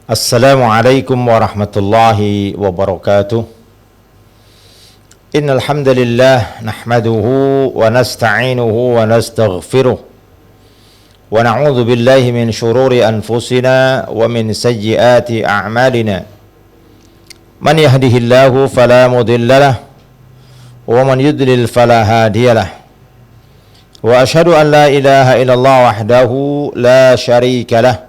Assalamualaikum warahmatullahi wabarakatuh. Innal hamdalillah nahmaduhu wa nasta'inuhu wa nastaghfiruh wa na'udzu billahi min shururi anfusina wa min sayyiati a'malina. Man yahdihillahu fala mudilla lahu wa man yudlil fala hadiya lahu. Wa asyhadu an la ilaha illallah wahdahu la syarika lahu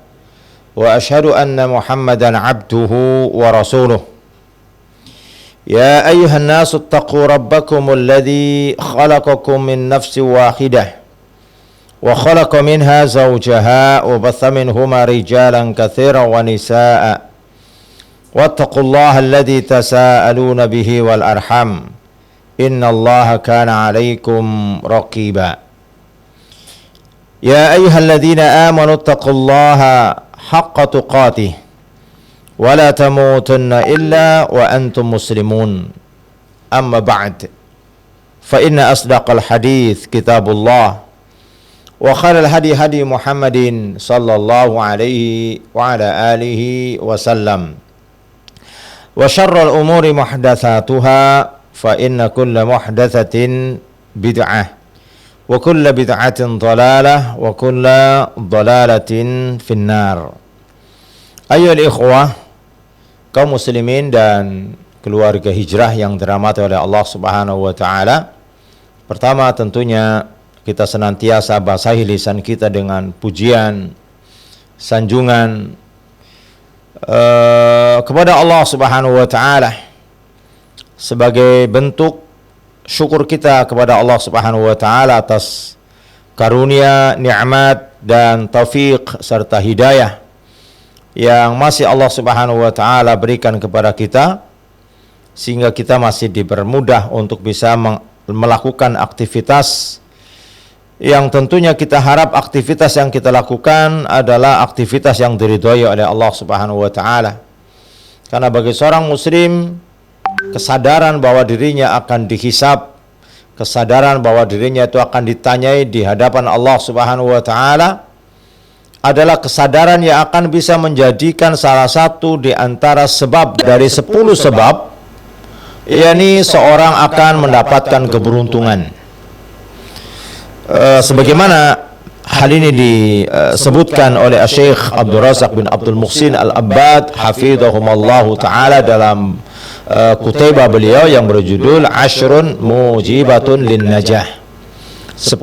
wa asyhadu anna Muhammadan abduhu wa rasuluh. Ya ayyuhan nasu ittaqu rabbakumul ladzi khalaqakum min nafsin wahidah wa khalaqa minha zawjaha wa batha minhuma rijalan katsiran wa nisaa'a wattaqullaha alladzi tasaaluna bihi wal arham innallaha kana 'alaikum raqiba. Ya ayyuhalladzina amanu ittaqullaha haqqa tuqatih wa la tamutunna illa wa antum muslimun. Amma ba'd, fa inna asdaqal hadits kitabullah wa khairal hadi hadi Muhammadin sallallahu alaihi wa ala alihi wa sallam wa syarral umuri muhdatsatuha fa inna kulla muhdatsatin bid'ah wa kulla bid'atin dhalalah wa kulla dhalalatin finnar. Ayyuhal ikhwah, kaum muslimin dan keluarga hijrah yang dirahmati oleh Allah Subhanahu wa taala. Pertama tentunya kita senantiasa basahi lisan kita dengan pujian, sanjungan kepada Allah Subhanahu wa taala sebagai bentuk syukur kita kepada Allah Subhanahu wa taala atas karunia, nikmat dan taufik serta hidayah yang masih Allah Subhanahu wa taala berikan kepada kita, sehingga kita masih dipermudah untuk bisa melakukan aktivitas yang tentunya kita harap aktivitas yang kita lakukan adalah aktivitas yang diridhoi oleh Allah Subhanahu wa taala. Karena bagi seorang muslim, kesadaran bahwa dirinya akan dihisab, kesadaran bahwa dirinya itu akan ditanyai di hadapan Allah Subhanahu wa taala adalah kesadaran yang akan bisa menjadikan salah satu di antara sebab dari 10 sebab, yakni seorang akan mendapatkan keberuntungan. Sebagaimana hal ini disebutkan oleh Syekh Abdul Razak bin Abdul Muhsin Al-Abbad hafidhahumallahu taala dalam kutubah beliau yang berjudul Ashrun Mujibatun lin Najah. 10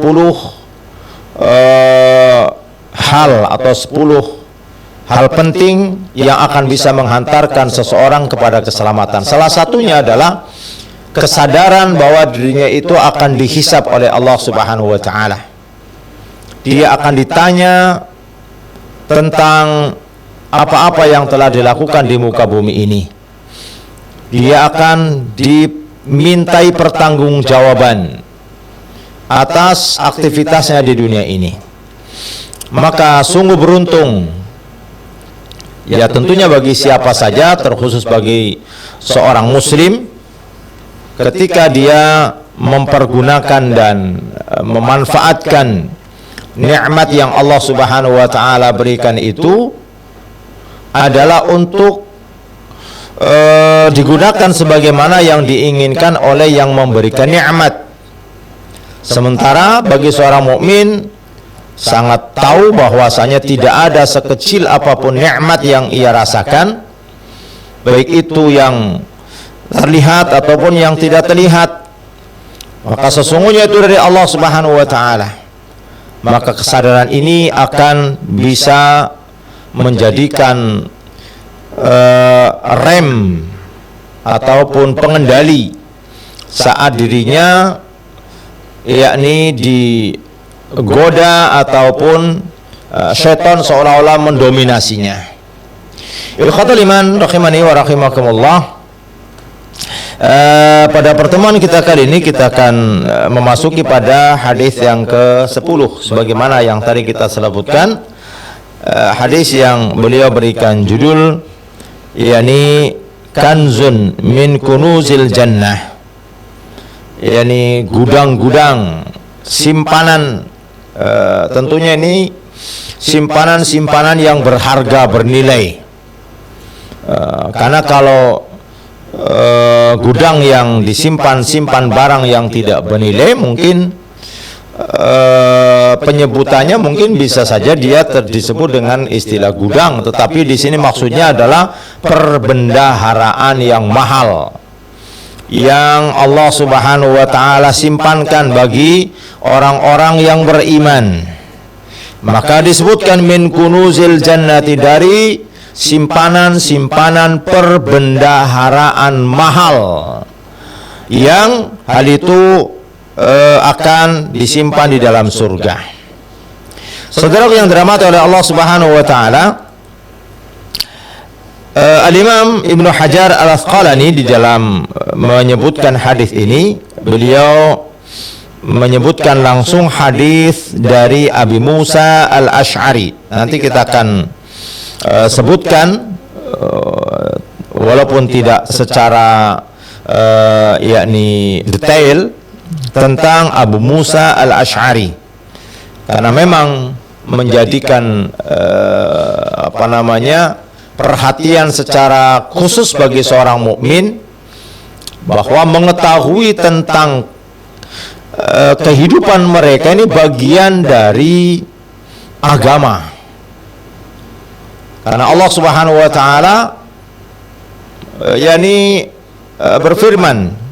hal atau 10 hal penting yang akan bisa menghantarkan seseorang kepada keselamatan. Salah satunya adalah kesadaran bahwa dirinya itu akan dihisab oleh Allah Subhanahu wa taala. Dia akan ditanya tentang apa-apa yang telah dilakukan di muka bumi ini. Dia akan dimintai pertanggungjawaban atas aktivitasnya di dunia ini. Maka sungguh beruntung, ya tentunya bagi siapa saja, terkhusus bagi seorang muslim, ketika dia mempergunakan dan memanfaatkan nikmat yang Allah Subhanahu wa taala berikan itu adalah untuk digunakan sebagaimana yang diinginkan oleh yang memberikan nikmat. Sementara bagi seorang mukmin sangat tahu bahwasanya tidak ada sekecil apapun nikmat yang ia rasakan, baik itu yang terlihat ataupun yang tidak terlihat, maka sesungguhnya itu dari Allah Subhanahu wa taala. Maka kesadaran ini akan bisa menjadikan rem ataupun pengendali saat dirinya yakni digoda ataupun syaitan seolah-olah mendominasinya. Ikhwatul iman rahimani wa rahimakumullah. Pada pertemuan kita kali ini kita akan memasuki pada hadis yang ke-10 sebagaimana yang tadi kita sebutkan, hadis yang beliau berikan judul yakni kanzun min kunuzil jannah, yakni gudang-gudang simpanan, tentunya ini simpanan-simpanan yang berharga bernilai Karena kalau gudang yang simpan barang yang tidak bernilai, mungkin penyebutannya mungkin bisa saja dia disebut dengan istilah gudang, tetapi di sini maksudnya adalah perbendaharaan yang mahal yang Allah Subhanahu wa taala simpankan bagi orang-orang yang beriman. Maka disebutkan min kunuzil jannati, dari simpanan-simpanan perbendaharaan mahal yang hal itu akan disimpan di dalam surga. Saudara yang dirahmati oleh Allah Subhanahu wa taala, Al-Imam Ibnu Hajar Al-Asqalani di dalam menyebutkan hadis ini, beliau menyebutkan langsung hadis dari Abi Musa Al-Asy'ari. Nanti kita akan sebutkan walaupun tidak secara yakni detail tentang Abu Musa Al-Asy'ari, karena memang menjadikan perhatian secara khusus bagi seorang mukmin bahwa mengetahui tentang kehidupan mereka ini bagian dari agama. Karena Allah Subhanahu wa taala berfirman,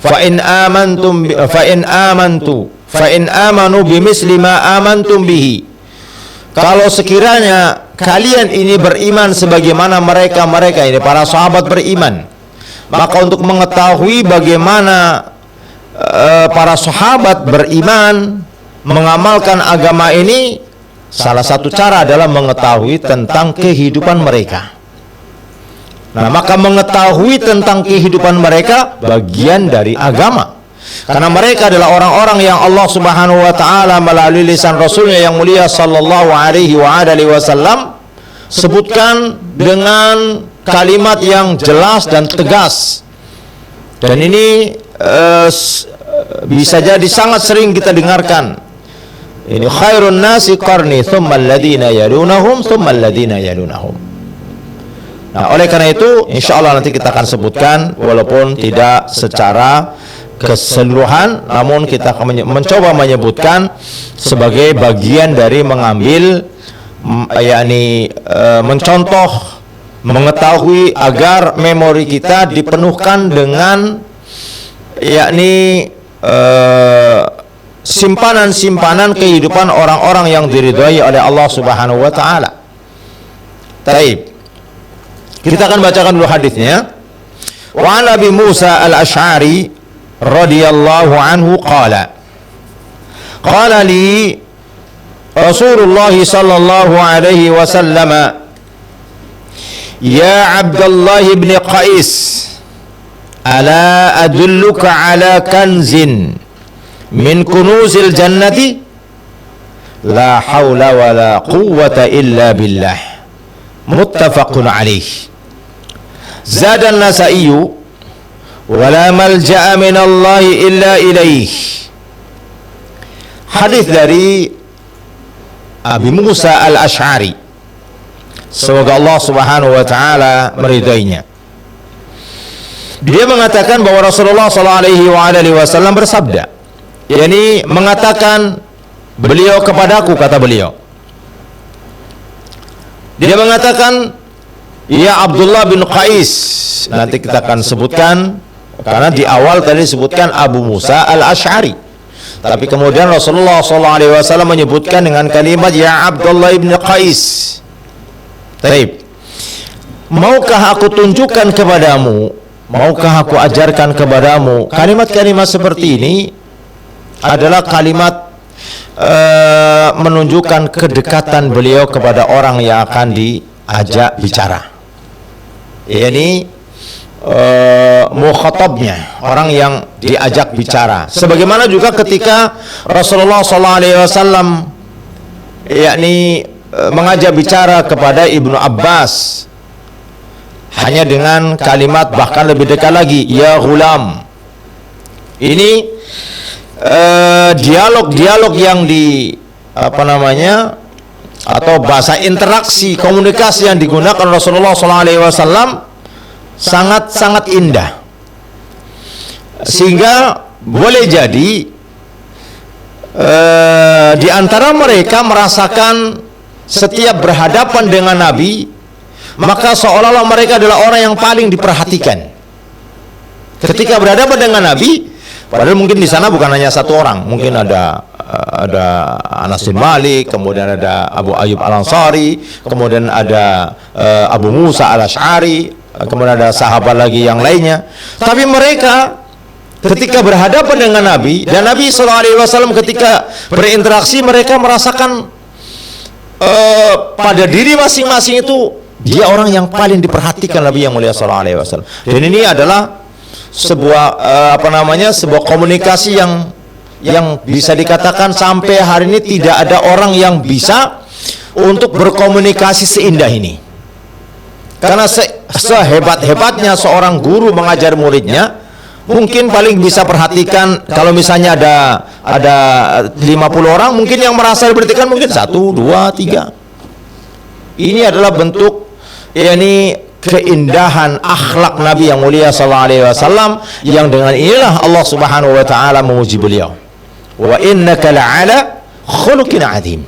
fa in amanu bimisli ma amantum bihi. Kalau sekiranya kalian ini beriman sebagaimana mereka ini para sahabat beriman, maka untuk mengetahui bagaimana para sahabat beriman mengamalkan agama ini, salah satu cara adalah mengetahui tentang kehidupan mereka. Nah, maka mengetahui tentang kehidupan mereka bagian dari agama. Karena mereka adalah orang-orang yang Allah Subhanahu wa taala melalui lisan Rasulnya yang mulia sallallahu alaihi wasallam sebutkan dengan kalimat yang jelas dan tegas. Dan ini bisa jadi sangat sering kita dengarkan. Ini khairun nasi qarni thumma alladhina yalunahum thumma alladhina yalunahum. Nah, oleh karena itu insyaallah nanti kita akan sebutkan walaupun tidak secara keseluruhan, namun kita akan mencoba menyebutkan sebagai bagian dari mengambil mencontoh, mengetahui agar memori kita dipenuhkan dengan simpanan-simpanan kehidupan orang-orang yang diridhai oleh Allah Subhanahu wa taala. Baik. Kita akan bacakan dulu hadisnya. Wa an Abi Musa Al-Asy'ari radhiyallahu anhu qala li Rasulullah sallallahu alaihi wasallam, ya Abdullah ibn Qais, ala adulluka ala kanzin min kunuzil jannati la hawla wa la quwwata illa billah, muttafaqun alaih. Zada an-Nasa'i wa la malja'a min Allah illa ilaih. Hadis dari Abi Musa Al-Asy'ari, semoga Allah Subhanahu wa taala meridainya. Dia mengatakan bahwa Rasulullah sallallahu alaihi wasallam bersabda, yakni mengatakan beliau kepadaku, kata beliau. Dia mengatakan, ya Abdullah bin Qais. Nanti kita akan sebutkan, karena di awal tadi disebutkan Abu Musa Al-Asy'ari, tapi kemudian Rasulullah SAW menyebutkan dengan kalimat ya Abdullah bin Qais. Baik. Maukah aku tunjukkan kepadamu, maukah aku ajarkan kepadamu kalimat-kalimat seperti ini? Adalah kalimat menunjukkan kedekatan beliau kepada orang yang akan diajak bicara. Ini mukhatabnya, orang yang diajak bicara. Sebagaimana juga ketika Rasulullah SAW mengajak bicara kepada Ibnu Abbas, hanya dengan kalimat bahkan lebih dekat lagi, ya ghulam. Ini dialog-dialog yang atau bahasa interaksi komunikasi yang digunakan Rasulullah SAW sangat-sangat indah, sehingga boleh jadi di antara mereka merasakan setiap berhadapan dengan Nabi, maka seolah-olah mereka adalah orang yang paling diperhatikan ketika berhadapan dengan Nabi. Padahal mungkin di sana bukan hanya satu orang, mungkin ada Anas bin Malik, kemudian ada Abu Ayyub Al-Ansari, kemudian ada Abu Musa Al-Asy'ari, kemudian ada sahabat lagi yang lainnya. Tapi mereka ketika berhadapan dengan Nabi, dan Nabi SAW ketika berinteraksi, mereka merasakan pada diri masing-masing itu dia orang yang paling diperhatikan Nabi yang mulia SAW. Dan ini adalah sebuah sebuah komunikasi yang bisa dikatakan sampai hari ini tidak ada orang yang bisa untuk berkomunikasi seindah ini. Karena sehebat-hebatnya seorang guru mengajar muridnya, mungkin paling bisa perhatikan kalau misalnya ada 50 orang, mungkin yang merasa diperhatikan mungkin 1, 2, 3. Ini adalah bentuk keindahan akhlak Nabi yang mulia SAW, yang dengan inilah Allah Subhanahu wa taala memuji beliau. Wa innaka la'ala khuluqin 'adzim.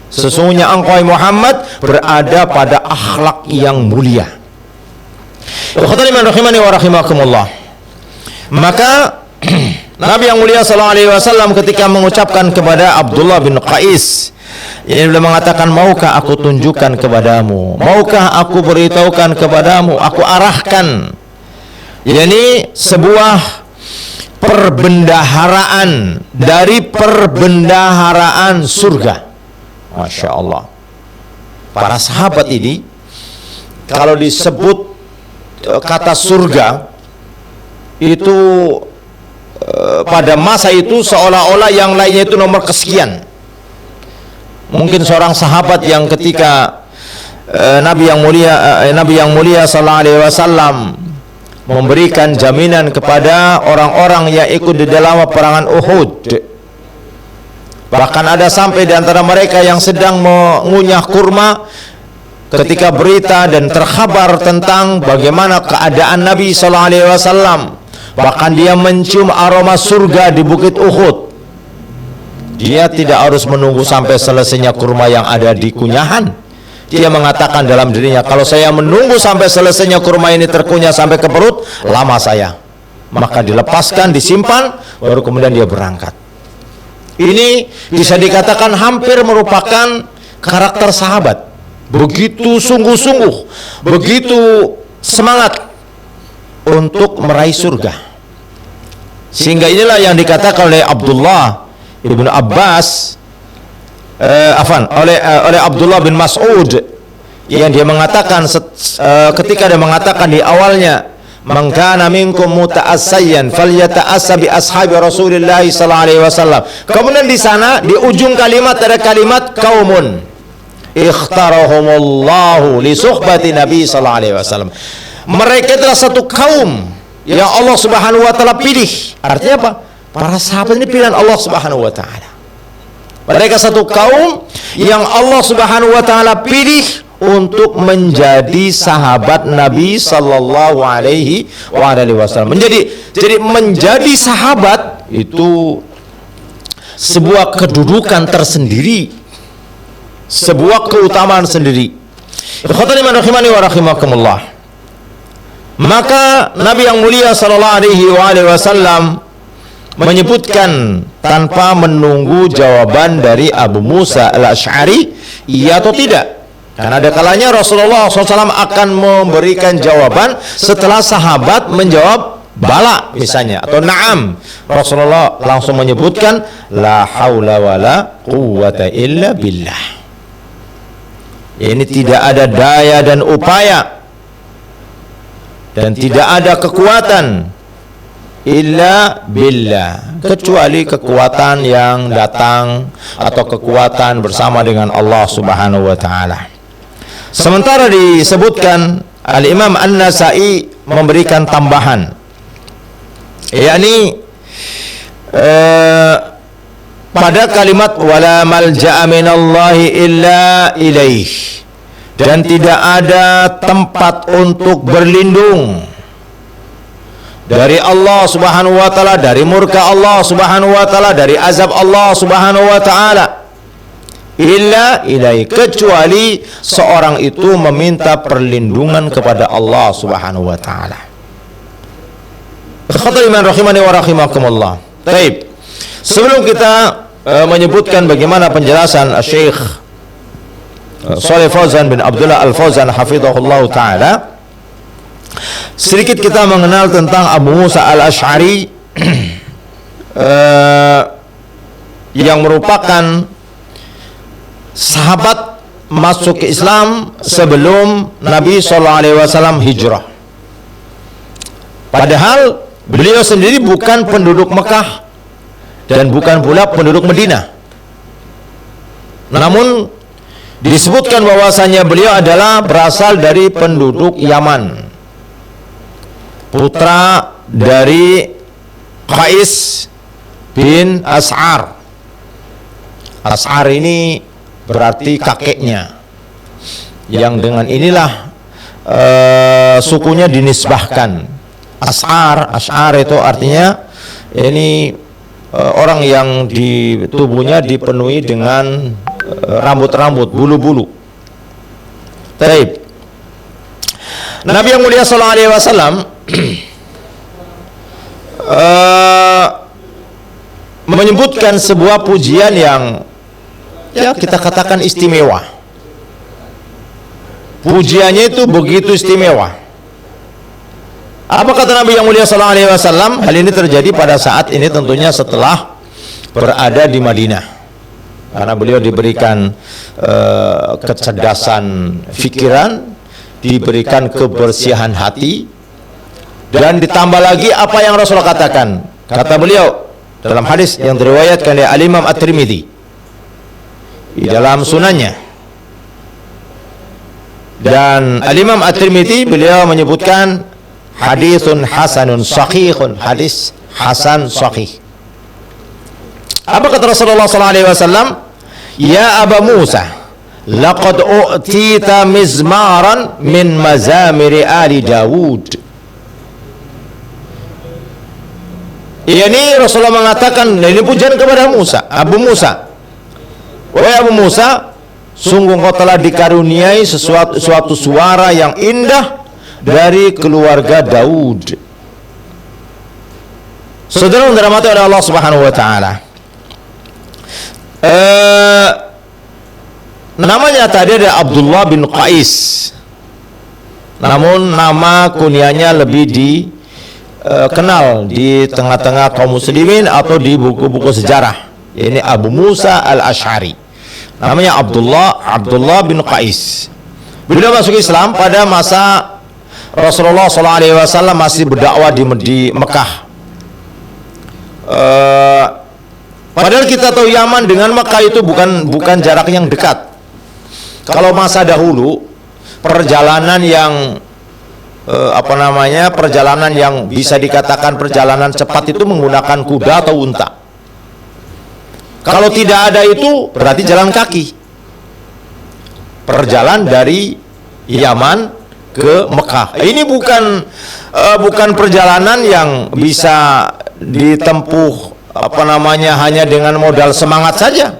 Sesungguhnya engkau Muhammad berada pada akhlak yang mulia. Ikhwani rahimani wa rahimakumullah. Maka Nabi yang mulia SAW ketika mengucapkan kepada Abdullah bin Qais, ia mengatakan, maukah aku tunjukkan kepadamu, maukah aku beritahukan kepadamu, aku arahkan sebuah perbendaharaan dari perbendaharaan surga. Masya Allah, para sahabat ini kalau disebut kata surga itu pada masa itu seolah-olah yang lainnya itu nomor kesekian. Mungkin seorang sahabat yang ketika Nabi yang mulia sallallahu alaihi wasallam memberikan jaminan kepada orang-orang yang ikut di dalam peperangan Uhud, bahkan ada sampai di antara mereka yang sedang mengunyah kurma ketika berita dan terkhabar tentang bagaimana keadaan Nabi sallallahu alaihi wasallam. Bahkan dia mencium aroma surga di bukit Uhud. Dia tidak harus menunggu sampai selesainya kurma yang ada di kunyahan. Dia mengatakan dalam dirinya, kalau saya menunggu sampai selesainya kurma ini terkunyah sampai ke perut, lama saya. Maka dilepaskan, disimpan, baru kemudian dia berangkat. Ini bisa dikatakan hampir merupakan karakter sahabat. Begitu sungguh-sungguh, begitu semangat untuk meraih surga, sehingga inilah yang dikatakan oleh Abdullah ibnu Abbas, oleh Abdullah bin Mas'ud, yang dia mengatakan ketika dia mengatakan di awalnya, man kana minkum muta'assiyan falyata'assa bi ashabi Rasulillah sallallahu alaihi wasallam. Kemudian di sana di ujung kalimat ada kalimat qaumun ikhtarahumullahu li suhbati Nabi sallallahu alaihi wasallam. Mereka adalah satu kaum yang Allah Subhanahu wa taala pilih. Artinya apa? Para sahabat ini pilihan Allah Subhanahu wa taala. Mereka satu kaum yang Allah Subhanahu wa taala pilih untuk menjadi sahabat Nabi sallallahu alaihi wasallam. Jadi menjadi sahabat itu sebuah kedudukan tersendiri, sebuah keutamaan sendiri. Ikhwani rahimani wa rahimakumullah. Maka Nabi yang mulia sallallahu alaihi wasallam menyebutkan tanpa menunggu jawaban dari Abu Musa Al-Asy'ari, iya atau tidak. Karena ada kalanya Rasulullah SAW akan memberikan jawaban setelah sahabat menjawab bala misalnya atau na'am. Rasulullah langsung menyebutkan la haula wala quwwata illa billah. Ini tidak ada daya dan upaya dan tidak ada kekuatan illa billah, kecuali kekuatan yang datang atau kekuatan bersama dengan Allah Subhanahu wa taala. Sementara disebutkan Al-Imam An-Nasa'i memberikan tambahan, yakni pada kalimat wala malja'a minallahi illa ilaih, dan tidak ada tempat untuk berlindung dari Allah Subhanahu wa taala, dari murka Allah Subhanahu wa taala, dari azab Allah Subhanahu wa taala, illa ilaihi, kecuali seorang itu meminta perlindungan kepada Allah Subhanahu wa taala. Ikhwatul iman rahimani wa rahimakumullah. Baik. Sebelum kita menyebutkan bagaimana penjelasan Syekh Shalih Fauzan bin Abdullah Al-Fauzan hafizahullah taala, sedikit kita mengenal tentang Abu Musa Al-Asy'ari yang merupakan sahabat masuk ke Islam sebelum Nabi SAW hijrah. Padahal beliau sendiri bukan penduduk Mekah dan bukan pula penduduk Madinah. Namun disebutkan bahwasanya beliau adalah berasal dari penduduk Yaman, putra dari Qais bin As'ar. As'ar ini berarti kakeknya, yang dengan inilah sukunya dinisbahkan. As'ar itu artinya ini orang yang di tubuhnya dipenuhi dengan rambut-rambut, bulu-bulu. Baik. Nabi yang mulia sallallahu alaihi wasallam menyebutkan sebuah pujian yang ya kita katakan istimewa. Pujiannya itu begitu istimewa. Apa kata Nabi yang mulia sallallahu alaihi wasallam? Hal ini terjadi pada saat ini tentunya setelah berada di Madinah, karena beliau diberikan kecerdasan pikiran, diberikan kebersihan hati, dan ditambah lagi apa yang Rasulullah katakan. Kata beliau dalam hadis yang diriwayatkan oleh Al-Imam At-Tirmidzi di dalam sunannya, dan Al-Imam At-Tirmidzi beliau menyebutkan hadisun hasanun sahihun, hadis hasan sahih. Apa kata Rasulullah sallallahu alaihi wasallam? Ya Aba Musa, laqad u'tita mizmaran min mazamiri ali Dawud. Ini Rasulullah mengatakan, ini pujian kepada Musa, Abu Musa. Wahai Abu Musa, sungguh kau telah dikaruniai suatu suara yang indah dari keluarga Daud. Saudara yang dirahmati oleh Allah Subhanahu wa taala, namanya tadi ada Abdullah bin Qais, namun nama kunyanya lebih dikenal di tengah-tengah kaum muslimin atau di buku-buku sejarah. Ini Abu Musa Al-Asy'ari, namanya Abdullah bin Qais. Beliau masuk Islam pada masa Rasulullah SAW masih berdakwah di Mekah. Padahal kita tahu Yaman dengan Mekah itu bukan jarak yang dekat. Kalau masa dahulu perjalanan yang perjalanan yang bisa dikatakan perjalanan cepat itu menggunakan kuda atau unta. Kalau tidak ada itu berarti jalan kaki. Perjalanan dari Yaman ke Mekah. Ini bukan perjalanan yang bisa ditempuh hanya dengan modal semangat saja.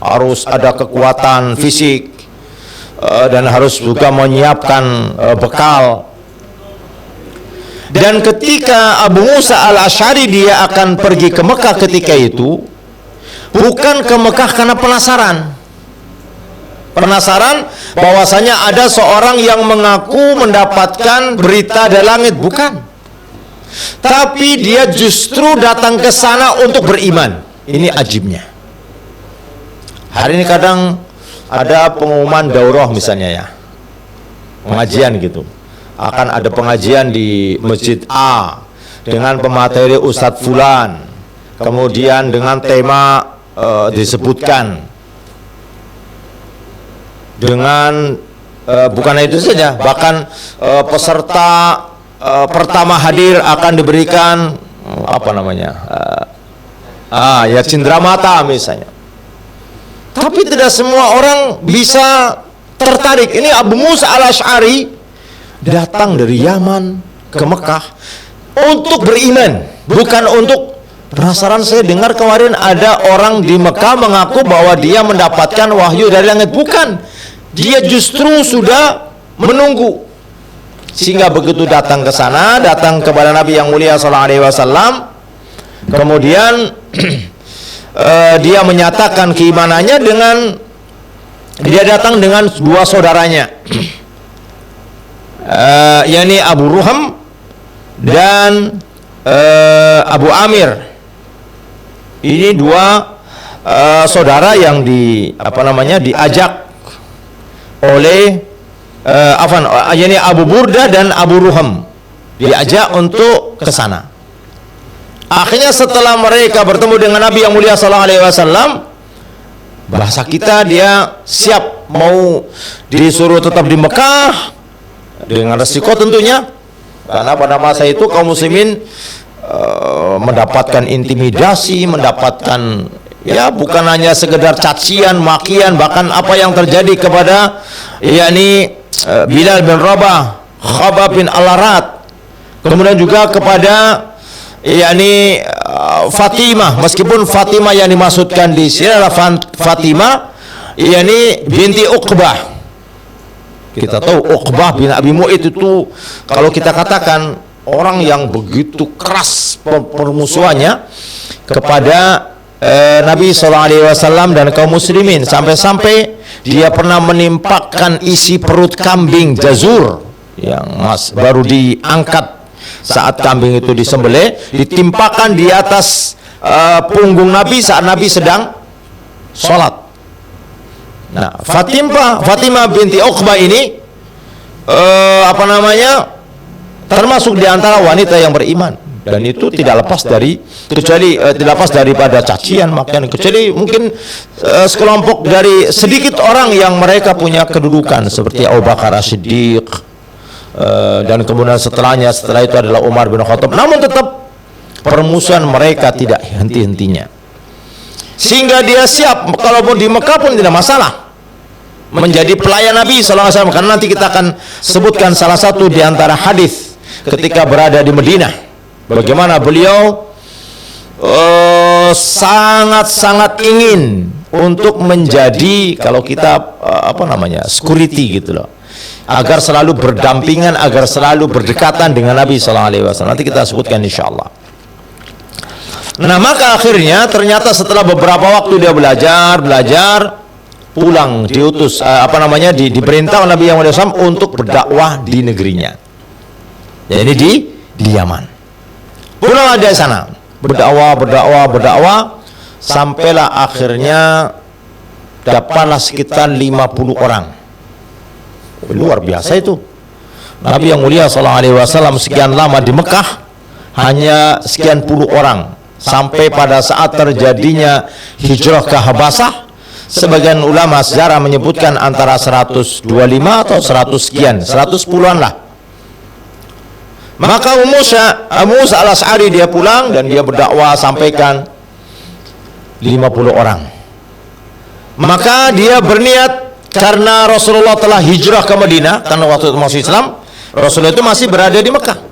Harus ada kekuatan fisik dan harus juga menyiapkan bekal. Dan ketika Abu Musa Al-Asy'ari dia akan pergi ke Mekah ketika itu, bukan ke Mekah karena penasaran bahwasanya ada seorang yang mengaku mendapatkan berita dari langit, bukan. Tapi dia justru datang ke sana untuk beriman. Ini ajibnya. Hari ini kadang ada pengumuman daurah misalnya ya, pengajian gitu. Akan ada pengajian di Masjid A dengan pemateri Ustadz Fulan, kemudian dengan tema disebutkan dengan bukan itu saja, bahkan peserta pertama hadir akan diberikan Ya cindera mata misalnya. Tapi tidak semua orang bisa tertarik. Ini Abu Musa al-Asy'ari datang dari Yaman ke Mekah untuk beriman, bukan untuk penasaran. Saya dengar kemarin ada orang di Mekah mengaku bahwa dia mendapatkan wahyu dari langit. Bukan, dia justru sudah menunggu. Sehingga begitu datang ke sana, datang kepada Nabi yang mulia sallallahu alaihi wasallam, kemudian dia menyatakan keimanannya dengan dia datang dengan dua saudaranya, yakni Abu Ruham dan Abu Amir. Ini dua saudara yang diajak oleh yakni Abu Burda dan Abu Ruham, diajak untuk ke sana. Akhirnya setelah mereka bertemu dengan Nabi yang mulia sallallahu alaihi wasallam, bahasa kita dia siap mau disuruh tetap di Mekah dengan resiko tentunya, karena pada masa itu kaum muslimin mendapatkan intimidasi, mendapatkan bukan hanya sekedar cacian, makian, bahkan apa yang terjadi kepada yakni Bilal bin Rabah, Khabbab bin Al-Arat, kemudian juga kepada yakni Fatimah, meskipun Fatimah yang dimaksudkan di sini adalah Fatimah yakni binti Uqbah. Kita tahu Uqbah bin Abi Mu'ayth itu kalau kita katakan orang yang begitu keras permusuhannya kepada Nabi SAW dan kaum muslimin, sampai-sampai dia pernah menimpakan isi perut kambing jazur yang baru diangkat saat kambing itu disembelih, ditimpakan di atas punggung Nabi saat Nabi sedang sholat. Nah, Fatimah binti Uqbah ini termasuk di antara wanita yang beriman, dan itu tidak lepas daripada cacian, makian, kecuali mungkin sekelompok dari sedikit orang yang mereka punya kedudukan seperti Abu Bakar As-Siddiq, dan kemudian setelah itu adalah Umar bin Khattab. Namun tetap permusuhan mereka tidak henti-hentinya, sehingga dia siap kalaupun di Mekah pun tidak masalah menjadi pelayan Nabi SAW. Karena nanti kita akan sebutkan salah satu di antara hadis ketika berada di Madinah, bagaimana beliau sangat-sangat ingin untuk menjadi, kalau kita security gitu loh, agar selalu berdampingan, agar selalu berdekatan dengan Nabi SAW. Nanti kita sebutkan insyaallah. Nah, maka akhirnya ternyata setelah beberapa waktu dia belajar pulang, diutus diperintah oleh Nabi yang mulia SAW untuk berdakwah di negerinya, jadi di Yaman. Pulanglah dari sana, berdakwah sampailah akhirnya dapatlah sekitar 50 orang. Luar biasa itu. Nabi yang mulia SAW sekian lama di Mekah hanya sekian puluh orang, sampai pada saat terjadinya hijrah ke Habasah, sebagian ulama sejarah menyebutkan antara 125 atau 100 sekian, 110-an lah. Maka Abu Musa al-Asy'ari dia pulang dan dia berdakwah, sampaikan 50 orang. Maka dia berniat, karena Rasulullah telah hijrah ke Madinah, karena waktu itu masih Islam, Rasulullah itu masih berada di Mekah.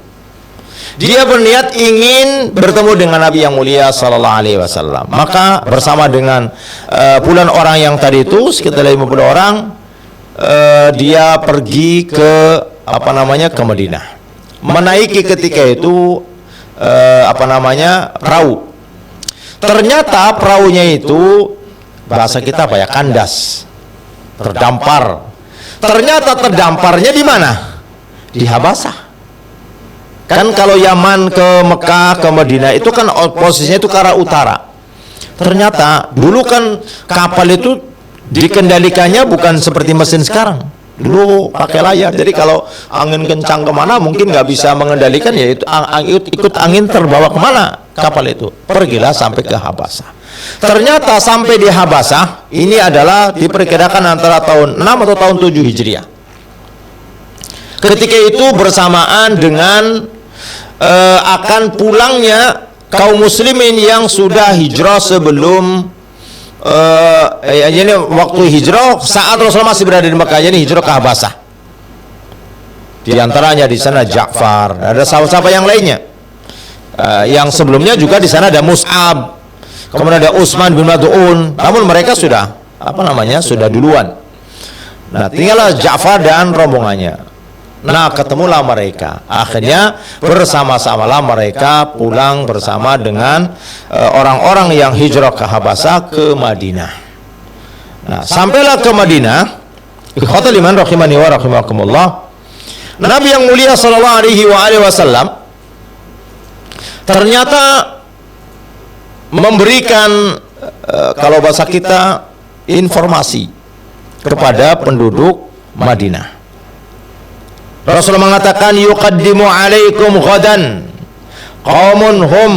Dia berniat ingin bertemu dengan Nabi yang mulia sallallahu alaihi wasallam. Maka bersama dengan puluhan orang yang tadi itu, sekitar 50 orang, dia pergi ke ke Madinah. Menaiki ketika itu perahu. Ternyata perahunya itu bahasa kita kandas, terdampar. Ternyata terdamparnya di mana? Di Habasah. Kan kalau Yaman ke Mekah ke Madinah itu kan posisinya itu ke arah utara. Ternyata dulu kan kapal itu dikendalikannya bukan seperti mesin sekarang. Dulu pakai layar, jadi kalau angin kencang kemana mungkin nggak bisa mengendalikan, ya itu ikut angin terbawa kemana kapal itu. Pergilah sampai ke Habasah. Ternyata sampai di Habasah ini adalah diperkirakan antara tahun 6 atau tahun 7 Hijriah. Ketika itu bersamaan dengan akan pulangnya kaum muslimin yang sudah hijrah sebelum ini waktu hijrah saat Rasulullah masih berada di Mekah, ini hijrah ke Habasah. Di antaranya di sana Ja'far, ada sahabat-sahabat yang lainnya. Yang sebelumnya juga di sana ada Mus'ab, kemudian ada Utsman bin Mad'un, namun mereka sudah sudah duluan. Nah, tinggallah Ja'far dan rombongannya. Nah, ketemulah mereka. Akhirnya bersama-samalah mereka pulang bersama dengan orang-orang yang hijrah ke Habasah ke Madinah. Nah, sampailah ke Madinah. Ikhwatul iman rahimani wa rahimakumullah. Nabi yang mulia sallallahu alaihi wasallam ternyata memberikan kalau bahasa kita informasi kepada penduduk Madinah. Rasulullah mengatakan, yuqaddimu alaikum ghadan qaumun hum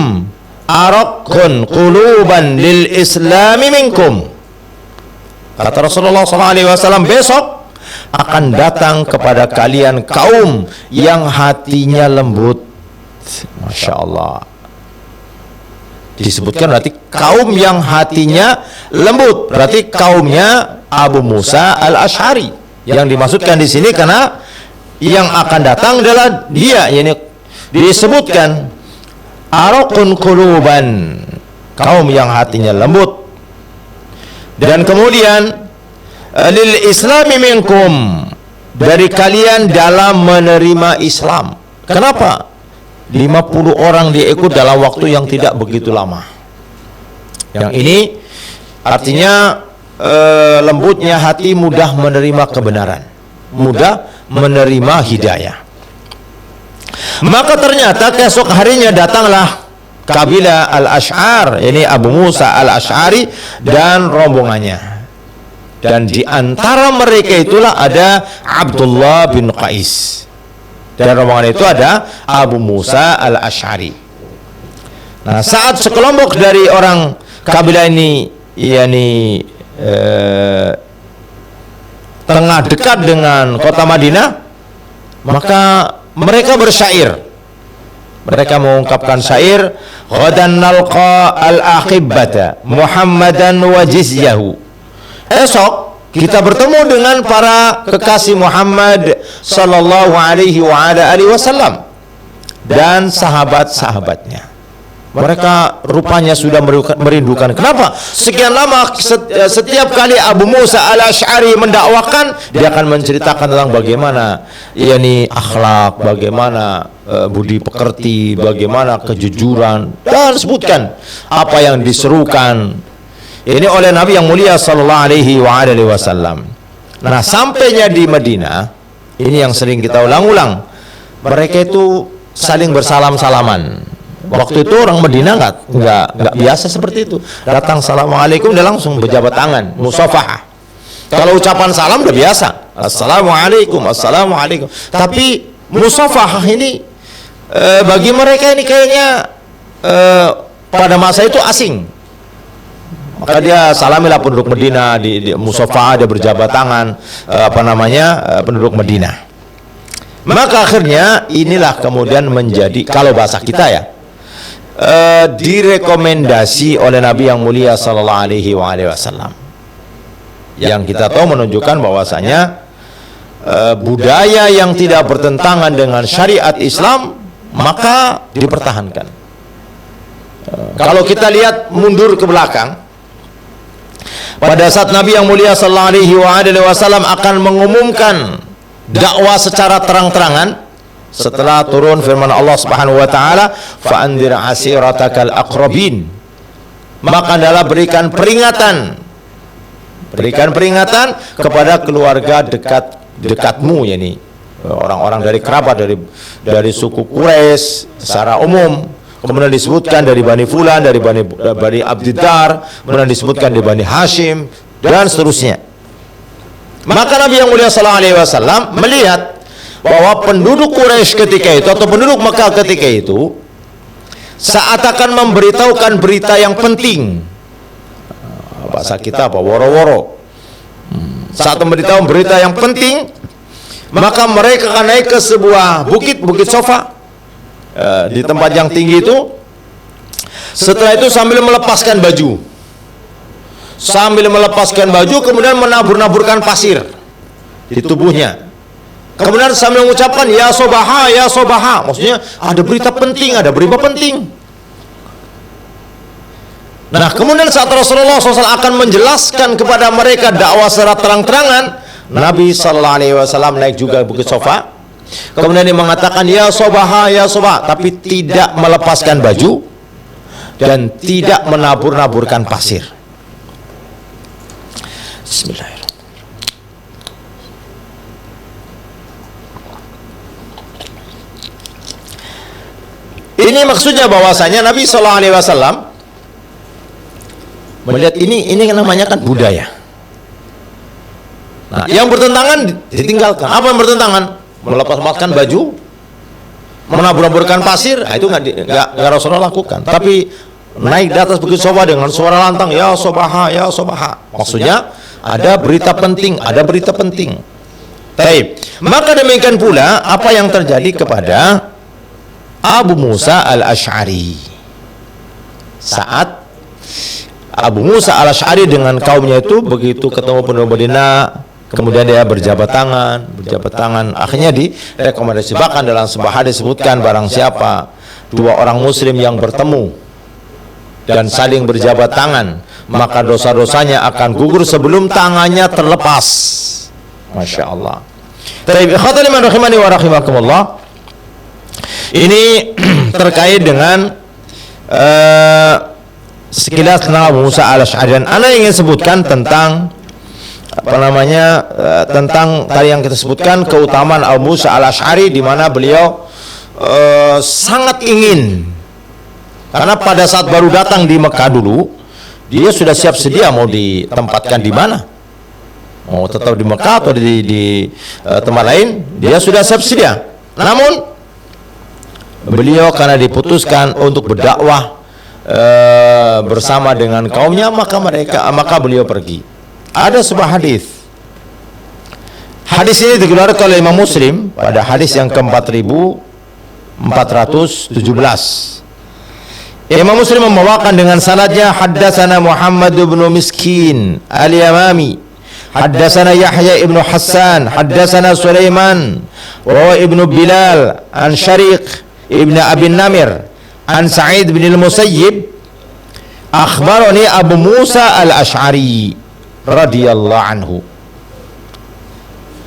araqqun quluban lil islami minkum. Kata Rasulullah SAW, besok akan datang kepada kalian kaum yang hatinya lembut. Masya Allah, disebutkan berarti kaum yang hatinya lembut, berarti kaumnya Abu Musa al-Asy'ari. Yang dimaksudkan di sini karena yang akan datang adalah dia, ini disebutkan araqun quluban, kaum yang hatinya lembut. Dan kemudian lil islami minkum, dari kalian dalam menerima Islam. Kenapa? 50 orang dia ikut dalam waktu yang tidak begitu lama. Yang ini artinya lembutnya hati, mudah menerima kebenaran, mudah menerima hidayah. Maka ternyata keesok harinya datanglah kabilah Al-Asy'ar, ini Abu Musa al-Asy'ari dan rombongannya. Dan di antara mereka itulah ada Abdullah bin Qais. Dan rombongan itu ada Abu Musa al-Asy'ari. Nah, saat sekelompok dari orang kabilah ini tengah dekat dengan kota Madinah, maka mereka bersyair. Mereka mengungkapkan syair, ghadan nalqa al-aqibbata Muhammadan wa jizyahu. Esok kita bertemu dengan para kekasih Muhammad sallallahu alaihi wasallam dan sahabat-sahabatnya. Mereka rupanya sudah merindukan. Kenapa? Sekian lama setiap kali Abu Musa al-Asy'ari mendakwakan, dia akan menceritakan tentang bagaimana akhlak, bagaimana budi pekerti, bagaimana kejujuran, dan sebutkan apa yang diserukan ini oleh Nabi yang mulia sallallahu alaihi wasallam. Nah, sampainya di Madinah, ini yang sering kita ulang-ulang, mereka itu saling bersalam-salaman. Waktu itu orang Madinah nggak biasa seperti itu. Datang assalamualaikum, dia langsung berjabat tangan, musafahah. Kalau ucapan salam udah biasa, assalamualaikum, assalamualaikum. Tapi musafahah ini bagi mereka ini kayaknya pada masa itu asing. Maka dia salamilah penduduk Madinah, di musafahah, dia berjabat tangan penduduk Madinah. Maka akhirnya inilah kemudian menjadi, kalau bahasa kita ya, direkomendasi oleh Nabi yang mulia sallallahu alaihi wasallam, yang kita tahu menunjukkan bahwasanya budaya yang tidak bertentangan dengan syariat Islam maka dipertahankan. Kalau kita lihat mundur ke belakang, pada saat Nabi yang mulia sallallahu alaihi wasallam akan mengumumkan dakwah secara terang-terangan, setelah turun firman Allah Subhanahu wa taala, fa anzir ashiratakal aqrabin, maka adalah berikan peringatan kepada keluarga dekatmu, yakni orang-orang dari kerabat, dari suku Quraisy secara umum. Kemudian disebutkan dari Bani Fulan, dari Bani Abdiddar, kemudian disebutkan dari Bani Hashim, dan seterusnya. Maka Nabi yang mulia sallallahu alaihi wasallam melihat bahwa penduduk Quraisy ketika itu atau penduduk Mekah ketika itu saat akan memberitahukan berita yang penting, bahasa kita apa, woro-woro, saat memberitahukan berita yang penting, maka mereka akan naik ke sebuah bukit Sofa, di tempat yang tinggi itu, Setelah itu sambil melepaskan baju. Sambil melepaskan baju, kemudian menabur-naburkan pasir di tubuhnya. Kemudian sambil mengucapkan ya sobaha, ya sobaha. Maksudnya ada berita penting, ada berita penting. Nah, kemudian saat Rasulullah SAW akan menjelaskan kepada mereka dakwah secara terang-terangan, Nabi Sallallahu Alaihi Wasallam naik juga bukit Sofa. Kemudian dia mengatakan ya sobaha, ya sobaha, tapi tidak melepaskan baju dan tidak menabur-naburkan pasir. Bismillahirrahmanirrahim. Ini maksudnya bahwasanya Nabi Sallallahu Alaihi Wasallam melihat ini namanya kan budaya. Nah, yang bertentangan ditinggalkan. Apa yang bertentangan? Melepaskan baju, menabur-naburkan pasir, itu nggak Rasulullah lakukan. Tapi naik di atas bukit Sofa dengan suara lantang, ya sobaha, ya sobaha. Maksudnya ada berita penting, ada berita penting. Taib. Maka demikian pula apa yang terjadi kepada Abu Musa al-Ash'ari. Saat Abu Musa al-Ash'ari dengan kaumnya itu begitu ketemu penduduk Madinah, kemudian dia berjabat tangan, akhirnya direkomendasi. Bahkan dalam sebuah hadis disebutkan barang siapa dua orang muslim yang bertemu dan saling berjabat tangan, maka dosa-dosanya akan gugur sebelum tangannya terlepas. Masya Allah. Rahimani wa rahimakumullah. Ini terkait dengan sekilas tentang Abu Musa al-Ash'ari. Dan Anda ingin sebutkan tentang tentang tadi yang kita sebutkan keutamaan Abu Musa al-Ash'ari, di mana beliau sangat ingin, karena pada saat baru datang di Mekah dulu dia sudah siap sedia mau ditempatkan di mana, mau tetap di Mekah atau di tempat lain, dia sudah siap sedia. Namun beliau karena diputuskan untuk berdakwah bersama dengan kaumnya, maka beliau pergi. Ada sebuah hadis. Hadis ini dikeluarkan oleh Imam Muslim pada hadis yang ke-4417. Imam Muslim membawakan dengan sanadnya, haddatsana Muhammad bin Miskin al-Yamami, haddatsana Yahya ibn Hassan, haddatsana Sulaiman wa ibn Bilal an Syariq ibn Abi Namir an Sa'id bin al-Musayyib, akhbarani Abu Musa al-Ash'ari radhiyallahu anhu.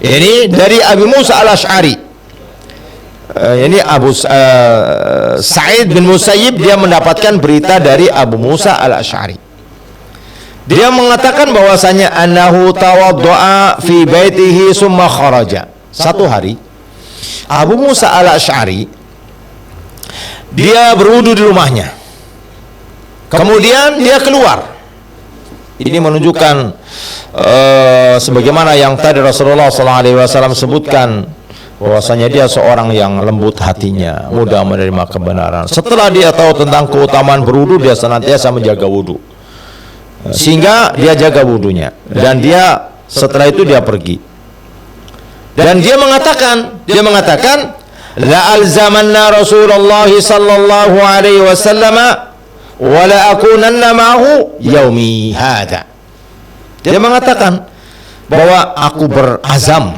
Ini dari Abu Musa al-Ash'ari. Ini Sa'id bin Musayyib, dia mendapatkan berita dari Abu Musa al-Ash'ari. Dia mengatakan bahwasanya annahu tawaddu'a fi baitihi summa kharaja. Satu hari Abu Musa al-Ash'ari dia berwudu di rumahnya, kemudian dia keluar. Ini menunjukkan sebagaimana yang tadi Rasulullah SAW sebutkan, bahwasanya dia seorang yang lembut hatinya, mudah menerima kebenaran. Setelah dia tahu tentang keutamaan berwudu, dia senantiasa menjaga wudu, sehingga dia jaga wudunya. Dan dia setelah itu dia pergi, dan dia mengatakan la alzamanna Rasulullah sallallahu alaihi wasallam wa la akunanna ma'ahu yaumi hadha. Dia mengatakan bahwa aku berazam,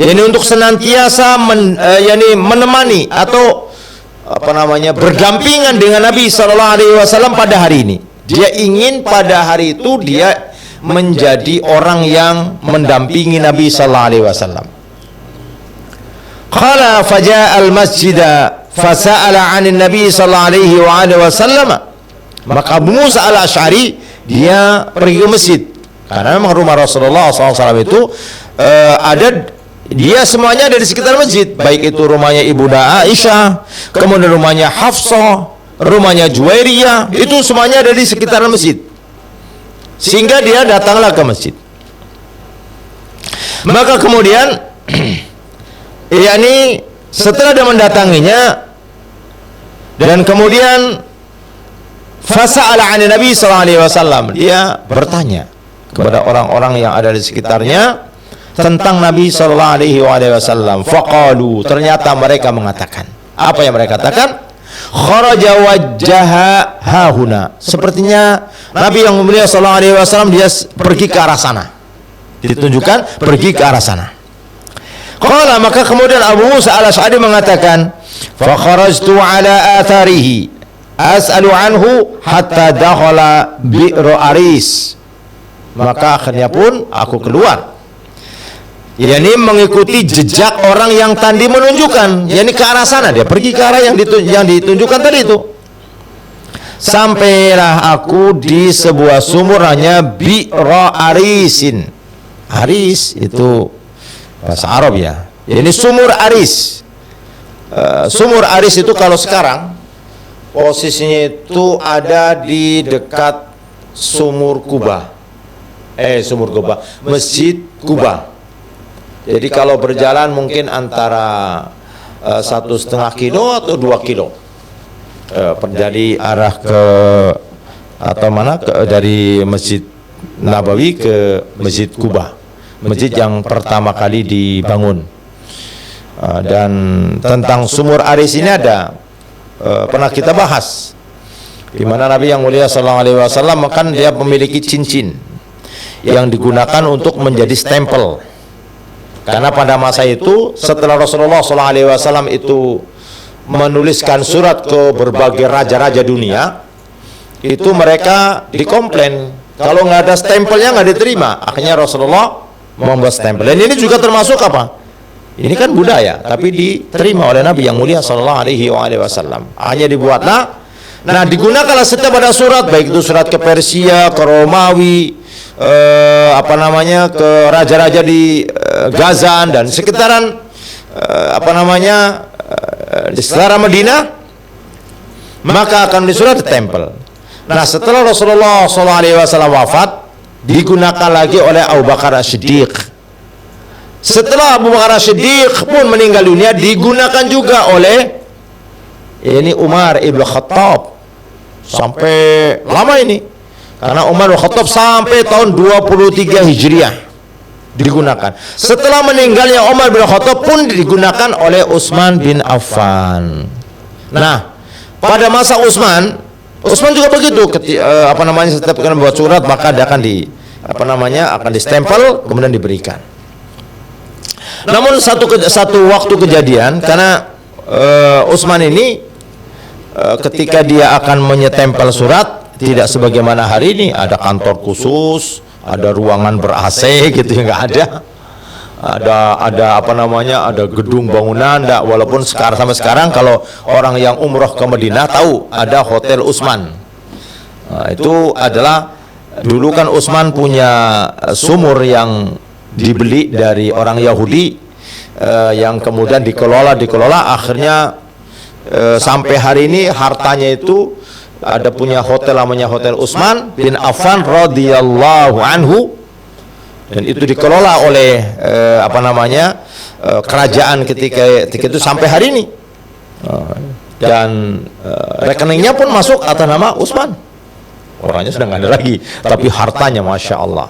yakni untuk senantiasa menemani atau berdampingan dengan Nabi sallallahu alaihi wasallam pada hari ini. Dia ingin pada hari itu dia menjadi orang yang mendampingi Nabi sallallahu alaihi wasallam. Qala faja'a al-masjida fasa'ala 'anil Nabi sallallahu alaihi wasallam. Maka Abu Musa al-Ash'ari dia pergi ke masjid, karena memang rumah Rasulullah SAW itu dia semuanya ada di sekitar masjid, baik itu rumahnya Ibunda Aisyah, kemudian rumahnya Hafsah, rumahnya Juwairiyah, itu semuanya ada di sekitar masjid. Sehingga dia datanglah ke masjid. Maka kemudian yakni setelah dia mendatanginya, dan kemudian fasa'ala 'an Nabi sallallahu alaihi wasallam, dia bertanya kepada orang-orang yang ada di sekitarnya tentang Nabi sallallahu alaihi wasallam. Faqalu, ternyata mereka mengatakan, apa yang mereka katakan? kharaja wajjaha hahuna. Sepertinya Nabi yang mulia sallallahu alaihi wasallam dia pergi ke arah sana. Ditunjukkan pergi ke arah sana. Qala, maka kemudian Abu Musa al-Asy'ari mengatakan, fa kharajtu ala atharihi as'alu anhu hatta dakhala bi'ru Aris. Maka akhirnya pun aku keluar, yakni mengikuti jejak orang yang tadi menunjukkan, yakni ke arah sana. Dia pergi ke arah yang ditunjukkan tadi itu. Sampailah aku di sebuah sumur namanya Bi'ru Arisin. Aris itu bahasa Arab ya. Ini sumur Aris. Sumur Aris itu kalau sekarang posisinya itu ada di dekat sumur Kuba. Masjid Kuba. Jadi kalau berjalan mungkin antara 1,5 kilo atau 2 kilo dari arah ke atau mana dari Masjid Nabawi ke Masjid Kuba, masjid yang pertama kali dibangun. Dan tentang sumur Aris ini ada pernah kita bahas, di mana Nabi yang mulia sallallahu alaihi wasallam kan dia memiliki cincin yang digunakan untuk menjadi stempel. Karena pada masa itu setelah Rasulullah SAW itu menuliskan surat ke berbagai raja-raja dunia, itu mereka dikomplain kalau nggak ada stempelnya nggak diterima. Akhirnya Rasulullah membuat stempel. Dan ini juga termasuk apa? Ini kan budaya, tapi diterima oleh Nabi yang mulia SAW. Hanya dibuatlah. Nah, digunakanlah setiap ada surat, baik itu surat ke Persia, ke Romawi, ke raja-raja di Gazan dan sekitaran di sekitar Madinah, maka akan disurat ditempel. Nah, setelah Rasulullah SAW wafat, digunakan lagi oleh Abu Bakar As-Siddiq. Setelah Abu Bakar As-Siddiq pun meninggal dunia, digunakan juga oleh ini Umar Ibn Khattab sampai lama ini. Karena Umar bin Khattab sampai tahun 23 Hijriah digunakan. Setelah meninggalnya Umar bin Khattab pun digunakan oleh Utsman bin Affan. Nah, pada masa Utsman juga begitu. Setiap kali membuat surat maka dia akan akan distempel kemudian diberikan. Namun satu waktu kejadian, karena Utsman ini ketika dia akan menyetempel surat, tidak sebagaimana hari ini ada kantor khusus, ada ruangan ber-AC gitu, nggak ada. Ada gedung bangunan, enggak. Walaupun sampai sekarang kalau orang yang umroh ke Madinah tahu ada Hotel Utsman. Nah, itu adalah dulu kan Utsman punya sumur yang dibeli dari orang Yahudi, yang kemudian dikelola akhirnya sampai hari ini hartanya itu ada punya hotel namanya Hotel Utsman bin Affan radhiyallahu anhu, dan itu dikelola oleh kerajaan ketika itu sampai hari ini, dan rekeningnya pun masuk atas nama Utsman. Orangnya sudah nggak ada lagi, tapi hartanya masya Allah.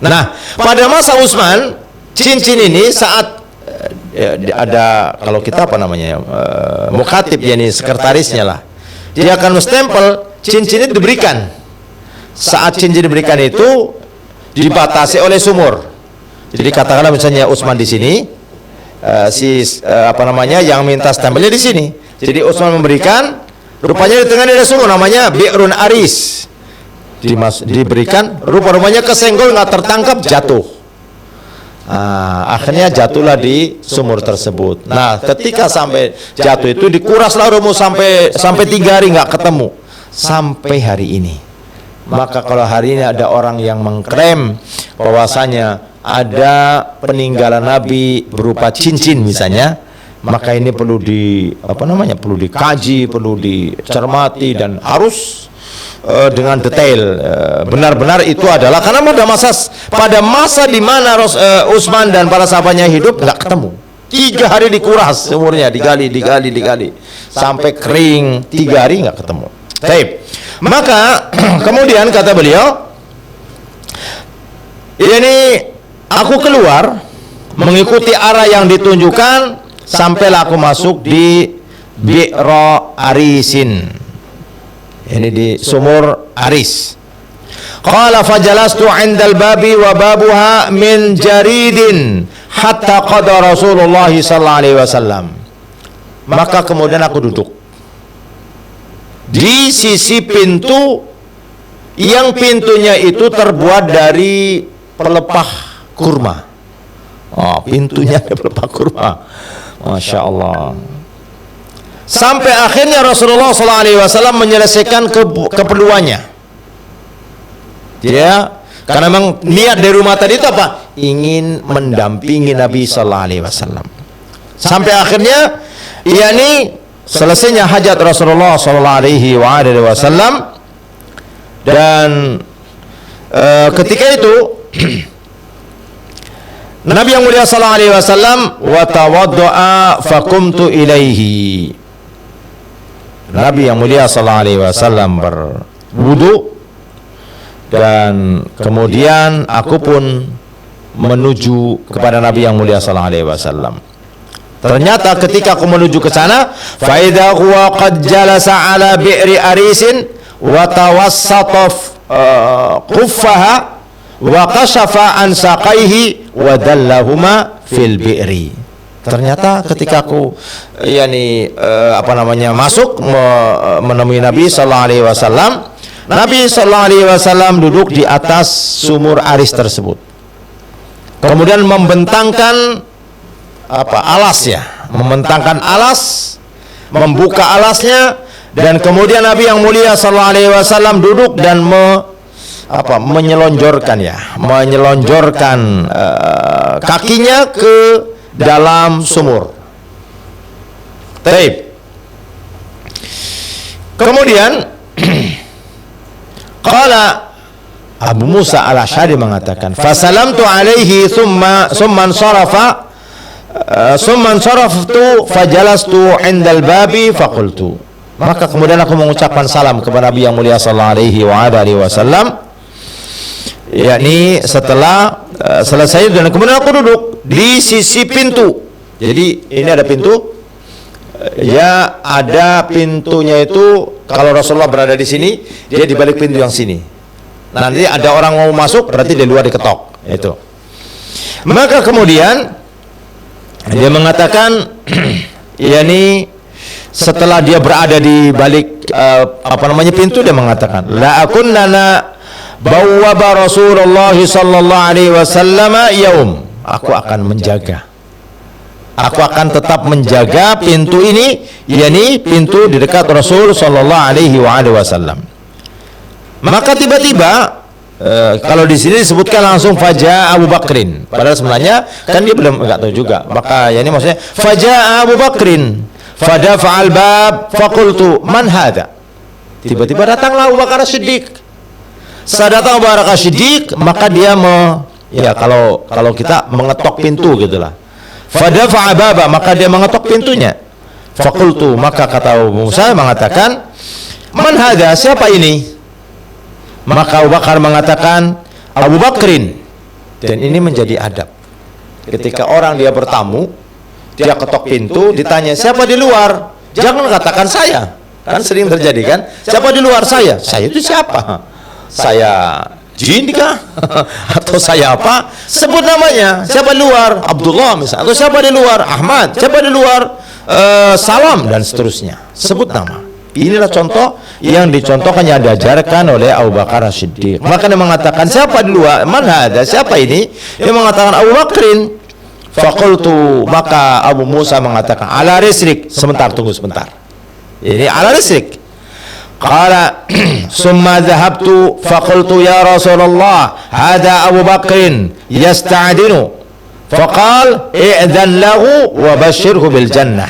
Nah, pada masa Utsman, cincin ini saat ada kalau kita mukatib, yakni sekretarisnya lah, dia akan menstempel, cincin itu diberikan. Saat cincin diberikan itu dibatasi oleh sumur. Jadi katakanlah misalnya Utsman di sini, yang minta stempelnya di sini. Jadi Utsman memberikan, rupanya di tengah ada sumur namanya Bi'run Aris. Diberikan, rupa-rupanya kesenggol, nggak tertangkap, jatuh. Akhirnya jatuhlah di sumur tersebut. Nah, ketika sampai jatuh itu dikuraslah rumus sampai 3 hari nggak ketemu sampai hari ini. Maka kalau hari ini ada orang yang mengklaim bahwasanya ada peninggalan Nabi berupa cincin misalnya, maka ini perlu perlu dikaji, perlu dicermati, dan harus dengan detail. Benar-benar itu adalah karena pada masa di mana Utsman dan para sahabatnya hidup nggak ketemu. 3 hari dikuras sumurnya, digali sampai kering, 3 hari nggak ketemu. Baik. Maka kemudian kata beliau, ini aku keluar mengikuti arah yang ditunjukkan sampailah aku masuk di bi'ra arisin. Ini di sumur Aris. Qala fajalastu 'indal babi wa babuha min jaridin hatta qada Rasulullah sallallahu alaihi wasallam. Maka kemudian aku duduk di sisi pintu yang pintunya itu terbuat dari pelepah kurma. Oh, pintunya pelepah kurma. Masya Allah. Sampai akhirnya Rasulullah SAW menyelesaikan keperluannya. Ya, karena memang niat dari rumah tadi itu apa? Ingin mendampingi Nabi SAW. Sampai akhirnya, yakni selesainya hajat Rasulullah SAW. Dan ketika itu Nabi yang mulia sallallahu alaihi wasallam wa tawaddaa faqumtu ilaihi. Nabi yang mulia sallallahu alaihi wasallam berwudu dan kemudian aku pun menuju kepada Nabi yang mulia sallallahu alaihi wasallam. Ternyata ketika aku menuju ke sana, fa idza huwa qad jalasa ala bi'ri arisin wa tawassata quffaha wa kashafa an saqaihi wa dallahuma fil bi'ri. Ternyata ketika aku masuk menemui Nabi sallallahu alaihi wasallam, Nabi sallallahu alaihi wasallam duduk di atas sumur Aris tersebut. Kemudian membentangkan membentangkan alas, membuka alasnya, dan kemudian Nabi yang mulia sallallahu alaihi wasallam duduk dan menyelonjorkan kakinya ke dalam sumur. Taib. Kemudian qala Abu Musa al-Asy'ari mengatakan, "Fasalamtu alaihi summa saraftu fajalastu 'indal babi faqultu." Maka kemudian aku mengucapkan salam kepada Nabi yang mulia sallallahu alaihi wasallam, yakni setelah selesai, dan kemudian aku duduk di sisi pintu. Jadi ini ada pintu, ya ada pintunya itu. Kalau Rasulullah berada di sini, dia di balik pintu yang sini. Nanti ada orang mau masuk, berarti di luar diketok. Itu. Maka kemudian dia mengatakan, yakni setelah dia berada di balik pintu, dia mengatakan, la akunnana bawwaba Rasulullah sallallahu alaihi wasallam yaum. Aku akan menjaga. Aku akan tetap menjaga pintu ini, yakni pintu di dekat Rasul sallallahu alaihi wasallam. Maka tiba-tiba kalau di sini disebutkan langsung faja Abu Bakrin. Padahal sebenarnya kan dia belum enggak tahu juga. Maka yakni maksudnya faja Abu Bakrin fadafa'al bab faqultu man hadha. Tiba-tiba datanglah Abu Bakar Siddiq. Saat datang Abu Bakar Siddiq, maka dia kalau kita mengetok pintu gitulah. Fadafa'a baba, maka dia mengetok pintunya. Faqultu, maka kata Abu Musa mengatakan, man hadha, siapa ini? Maka Abu Bakar mengatakan, Abu Bakrin. Dan ini menjadi adab. Ketika orang dia bertamu, dia ketok pintu, ditanya siapa di luar, jangan katakan saya. Kan sering terjadi kan? Siapa di luar saya? Saya itu siapa? Saya jin kah? Atau saya apa? Sebut namanya. Siapa di luar? Abdullah misalnya. Atau siapa di luar? Ahmad. Siapa di luar? Salam dan seterusnya. Sebut nama. Inilah contoh yang dicontohkan, yang diajarkan oleh Abu Bakar As-Siddiq. Maka dia mengatakan, siapa di luar? Man hadha? Siapa ini? Dia mengatakan Abu Bakrin. Faqultu, maka Abu Musa mengatakan, ala risrik. Sebentar, tunggu sebentar. Ini ala risrik. Qala summa dhahabtu faqultu ya Rasulullah hadha Abu Bakrin yasta'dinu faqal i'dhan lahu wa basyirhu bil jannah.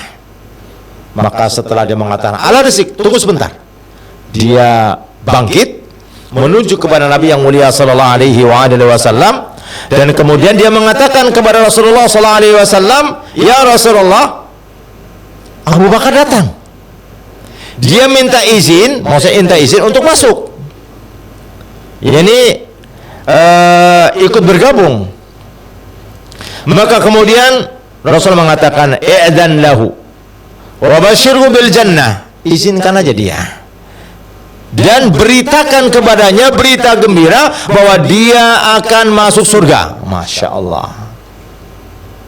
Maka setelah dia mengatakan ala risik, tunggu sebentar, dia bangkit menuju kepada Nabi yang mulia sallallahu alaihi wasallam, dan kemudian dia mengatakan kepada Rasulullah sallallahu alaihi wasallam, ya Rasulullah, Abu Bakar datang. Dia minta izin, maksudnya izin untuk masuk. Ini ikut bergabung. Maka kemudian Rasul mengatakan i'dzan lahu wa basyirhu bil jannah, izinkan aja dia dan beritakan kepadanya berita gembira bahwa dia akan masuk surga. Masya Allah.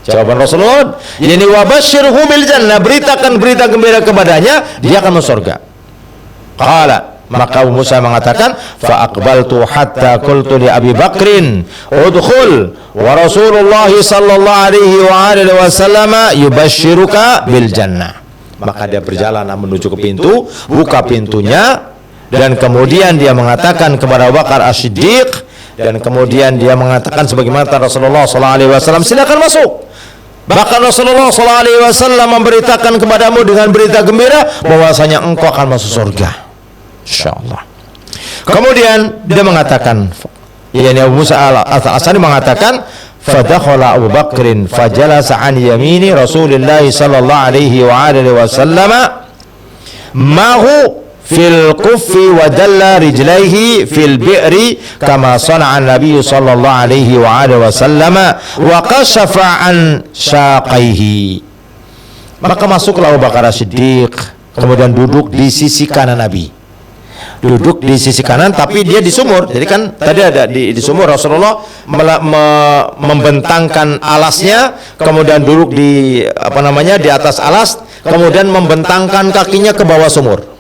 Jawaban Rasulullah, yani wa basyirhu bil jannah, beritakan berita gembira kepadanya dia akan masuk surga. Qala, maka Abu Musa mengatakan, fa aqbaltu hatta qultu li Abi Bakrin udkhul wa Rasulullah sallallahu alaihi wasallam yubashshiruka bil jannah. Maka dia berjalan menuju ke pintu, buka pintunya, dan kemudian dia mengatakan kepada Abu Bakar As-Siddiq, dan kemudian dia mengatakan sebagaimana Rasulullah sallallahu alaihi wasallam, silakan masuk. Bahkan Rasulullah sallallahu alaihi wasallam memberitakan kepadamu dengan berita gembira bahwasanya engkau akan masuk surga. Insyaallah. Kemudian dia mengatakan, yakni Abu Musa Al-Asy'ari mengatakan, fadakhala Abu Bakrin fajalasa an yamini Rasulullah sallallahu alaihi wa alihi wasallam mahu fil kuffi wa dalla rijlaihi fil bi'ri kama sana'a an-nabiy sallallahu alaihi wa alihi wasallam wa kashafa an syaqaihi. Maka masuklah Abu Bakar As-Siddiq, kemudian duduk di sisi kanan Nabi. Duduk di sisi kanan, tapi dia di sumur. Jadi kan tadi ada di sumur, Rasulullah membentangkan alasnya, kemudian duduk di di atas alas, kemudian membentangkan kakinya ke bawah sumur.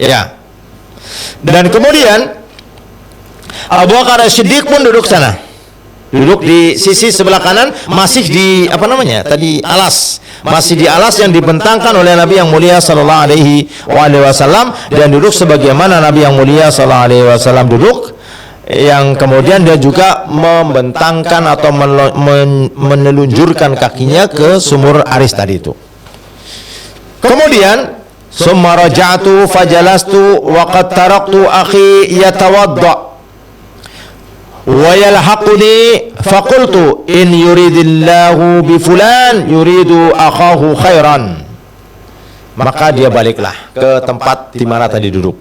Ya. Dan kemudian Abu Bakar As-Siddiq pun duduk sana. Duduk di sisi sebelah kanan, masih di alas. Masih di alas yang dibentangkan oleh Nabi yang mulia sallallahu alaihi wasallam, dan duduk sebagaimana Nabi yang mulia sallallahu alaihi wasallam duduk, yang kemudian dia juga membentangkan atau menelunjurkan kakinya ke sumur aris tadi itu. Kemudian summa raja'tu fajalastu wa qad taraktu akhi yatawadda wa yalhaquni faqultu in yuridillahu bi fulan yuridu akhahu khairan. Maka dia baliklah ke tempat di mana tadi duduk.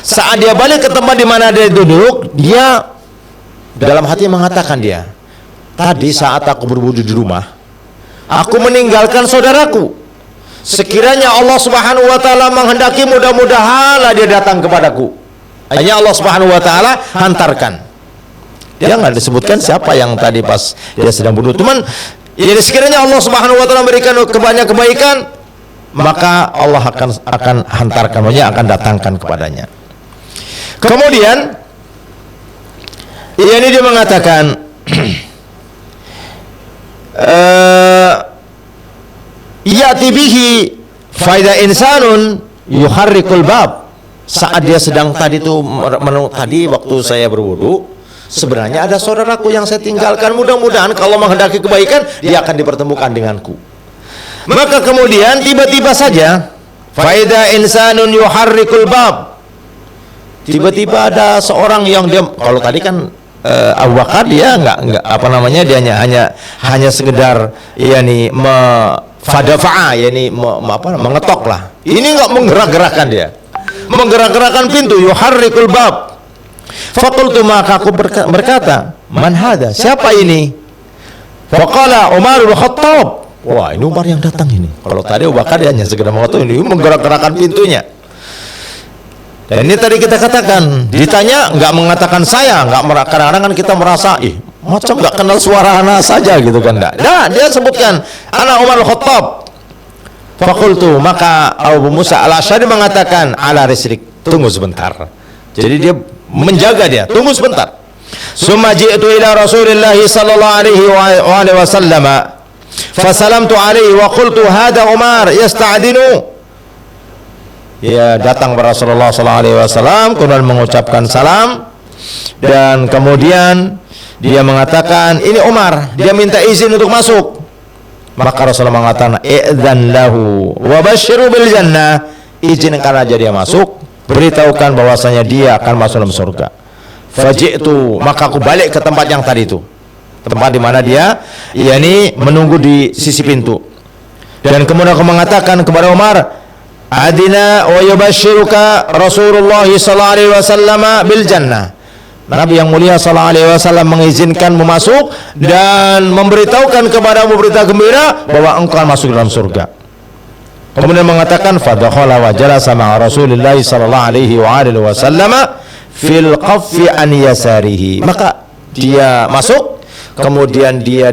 Saat dia balik ke tempat di mana dia duduk, dia dalam hati mengatakan dia, tadi saat aku berwudu di rumah, aku meninggalkan saudaraku. Sekiranya Allah Subhanahu wa taala menghendaki, mudah-mudahanlah dia datang kepadaku. Hanya Allah Subhanahu wa taala hantarkan. Dia nggak disebutkan siapa yang tadi pas dia sedang bunuh. Cuman jadi sekiranya Allah Subhanahu wa taala memberikan kebanyakan kebaikan, maka Allah akan hantarkan, maksudnya akan datangkan kepadanya. Kemudian ini dia mengatakan ya'ti bihi faida insanun yuharrikul bab. Saat dia sedang tadi itu tadi waktu saya berwudu, sebenarnya ada saudaraku yang saya tinggalkan, mudah-mudahan kalau menghendaki kebaikan dia akan dipertemukan denganku. Maka kemudian tiba-tiba saja faida insanun yuharrikul bab, tiba-tiba ada seorang yang dia, kalau tadi kan Abu Bakar dia enggak dia hanya sekedar fadafa'a, mengetok lah. Ini enggak menggerak-gerakkan dia. Menggerak-gerakkan pintu, yuharrikul bab. Faqultu, maka aku berkata, man hada? Siapa ini? Faqala Umar bin Khattab. Wah, ini Umar yang datang ini. Kalau tadi Abu Bakar dia hanya sekedar mengetok, ini menggerak-gerakkan pintunya. Dan ini tadi kita katakan, ditanya nggak mengatakan saya, nggak, kadang-kadang kan kita merasa macam nggak kenal suara anak saja gitu kan, enggak. Nah, dia sebutkan ana Umar Khattab. Fakultu, maka Abu Musa Al-Asy'ari mengatakan, ala risrik, tunggu sebentar. Jadi dia menjaga dia, tunggu sebentar. Summa ji'tu ila Rasulillah sallallahu alaihi wasallam fasalamtu alaihi wa qultu hada Umar yasta'dinu. Ya, datang kepada Rasulullah sallallahu alaihi wasallam, kemudian mengucapkan salam, dan kemudian dia mengatakan, ini Umar, dia minta izin untuk masuk. Maka Rasulullah mengatakan, i'dzan lahu wa basyirhu bil jannah, izinkan aja dia masuk, beritahukan bahwasanya dia akan masuk dalam surga. Faji'tu, maka aku balik ke tempat yang tadi itu, tempat di mana dia menunggu di sisi pintu. Dan kemudian aku mengatakan kepada Umar, adina wa yubashshiruka Rasulullah sallallahu alaihi wasallam bil jannah. Nabi yang mulia sallallahu alaihi wasallam mengizinkanmu masuk dan memberitahukan kepadamu berita gembira bahwa engkau akan masuk dalam surga. Kemudian mengatakan fadakhala wa jalasa ma'a Rasulillah sallallahu alaihi wa alihi wasallam fil qaffi an yasarihi. Maka dia masuk, kemudian dia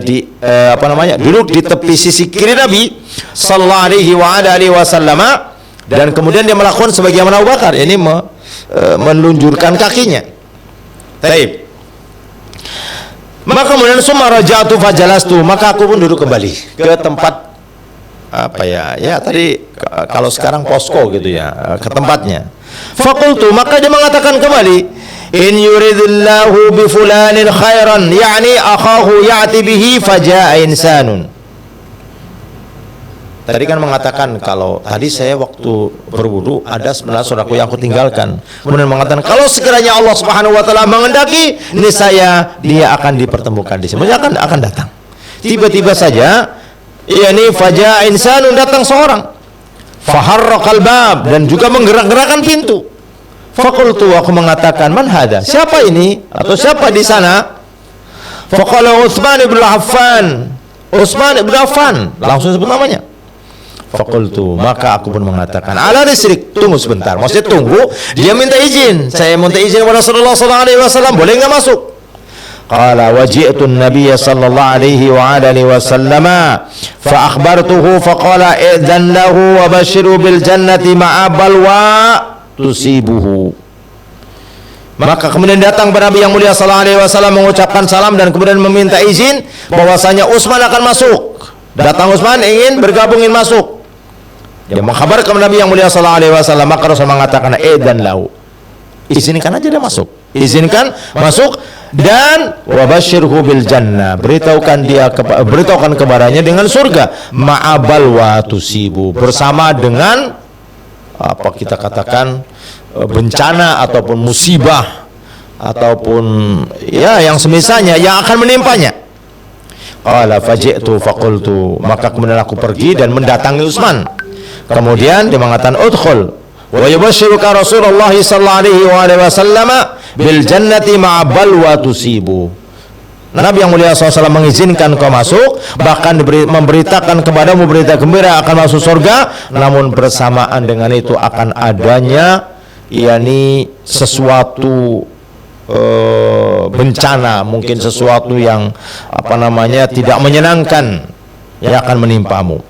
duduk di tepi sisi kiri Nabi sallallahu alaihi wa alihi wasallam, dan kemudian dia melakukan sebagaimana Abu Bakar, ini menunjurkan kakinya. Baik. Maka kemudian summa raja'tu fajalastu, maka aku pun duduk kembali ke tempat tadi kalau sekarang posko gitu ya, ke tempatnya. Faqultu, maka dia mengatakan kembali, in yuridillahu bi fulanin khairan, yakni akhahu ya'ti bihi faja'a insanun. Tadi kan mengatakan kalau tadi saya waktu berwudu ada sebenarnya saudaraku yang aku tinggalkan. Kemudian mengatakan kalau sekiranya Allah Subhanahu wa taala menghendaki, niscaya dia akan dipertemukan di sini. Dia akan datang. Tiba-tiba saja yakni faja'a insanun, datang seorang. Faharraqal bab, dan juga menggerak-gerakkan pintu. Faqultu, aku mengatakan, man hada? Siapa ini? Atau siapa di sana? Faqala Utsman ibn Affan. Utsman ibn Affan, langsung sebut namanya. Faqultu, maka aku pun mengatakan, ala risrik, tunggu sebentar. Maksudnya tunggu, dia minta izin. Saya minta izin kepada Rasulullah sallallahu alaihi wasallam, boleh enggak masuk? Qala waji'tu an-nabiy sallallahu alaihi wa alihi wasallam fa akhbartuhu fa qala idzan lahu wa bashiru bil jannati ma'a balwa tusibuhu. Maka kemudian datang kepada Nabi yang mulia sallallahu alaihi wasallam, mengucapkan salam dan kemudian meminta izin bahwasanya Utsman akan masuk. Datang Utsman ingin bergabung, ingin masuk. Dia mengkhabarkan kepada Nabi yang mulia sallallahu alaihi wasallam, maka Rasul mengatakan idzan lahu, izinkan aja dia masuk, izinkan masuk, dan wabashirhu bil jannah, beritahukan kepadanya dengan surga, ma'abal wa tusibu, bersama dengan apa kita katakan bencana ataupun musibah ataupun ya yang semisalnya yang akan menimpanya. Qala faji'tu faqultu, maka kemudian aku pergi dan mendatangi Utsman. Kemudian dia mengatakan udkhul wa yubashshiruka Rasulullah sallallahu alaihi wasallam bil jannati ma'a balwa tusibu. Nabi yang mulia SAW mengizinkan kau masuk, bahkan memberitakan kepadamu berita gembira akan masuk surga, namun bersamaan dengan itu akan adanya yakni sesuatu bencana, mungkin sesuatu yang tidak menyenangkan yang akan menimpamu.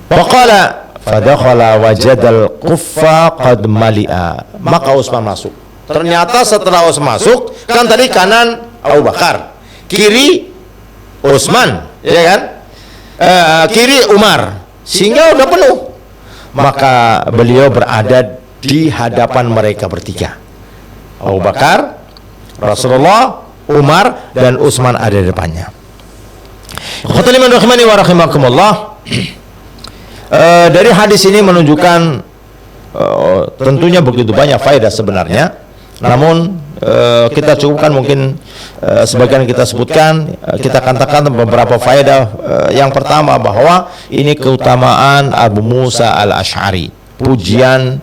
Faqala fadakhala wajadal quffa qad mali'a, maka Utsman masuk. Ternyata setelah Utsman masuk, kan tadi kanan Abu Bakar, kiri Utsman, ya kan? Kiri Umar, sehingga udah penuh. Maka beliau berada di hadapan mereka bertiga. Abu Bakar, Rasulullah, Umar, dan Utsman ada di depannya. Khotliman rahimani wa rahimakumullah. Dari hadis ini menunjukkan tentunya begitu banyak faedah sebenarnya. Namun kita cukupkan mungkin sebagian kita sebutkan, kita katakan beberapa faedah. Yang pertama bahwa ini keutamaan Abu Musa al-Asy'ari, pujian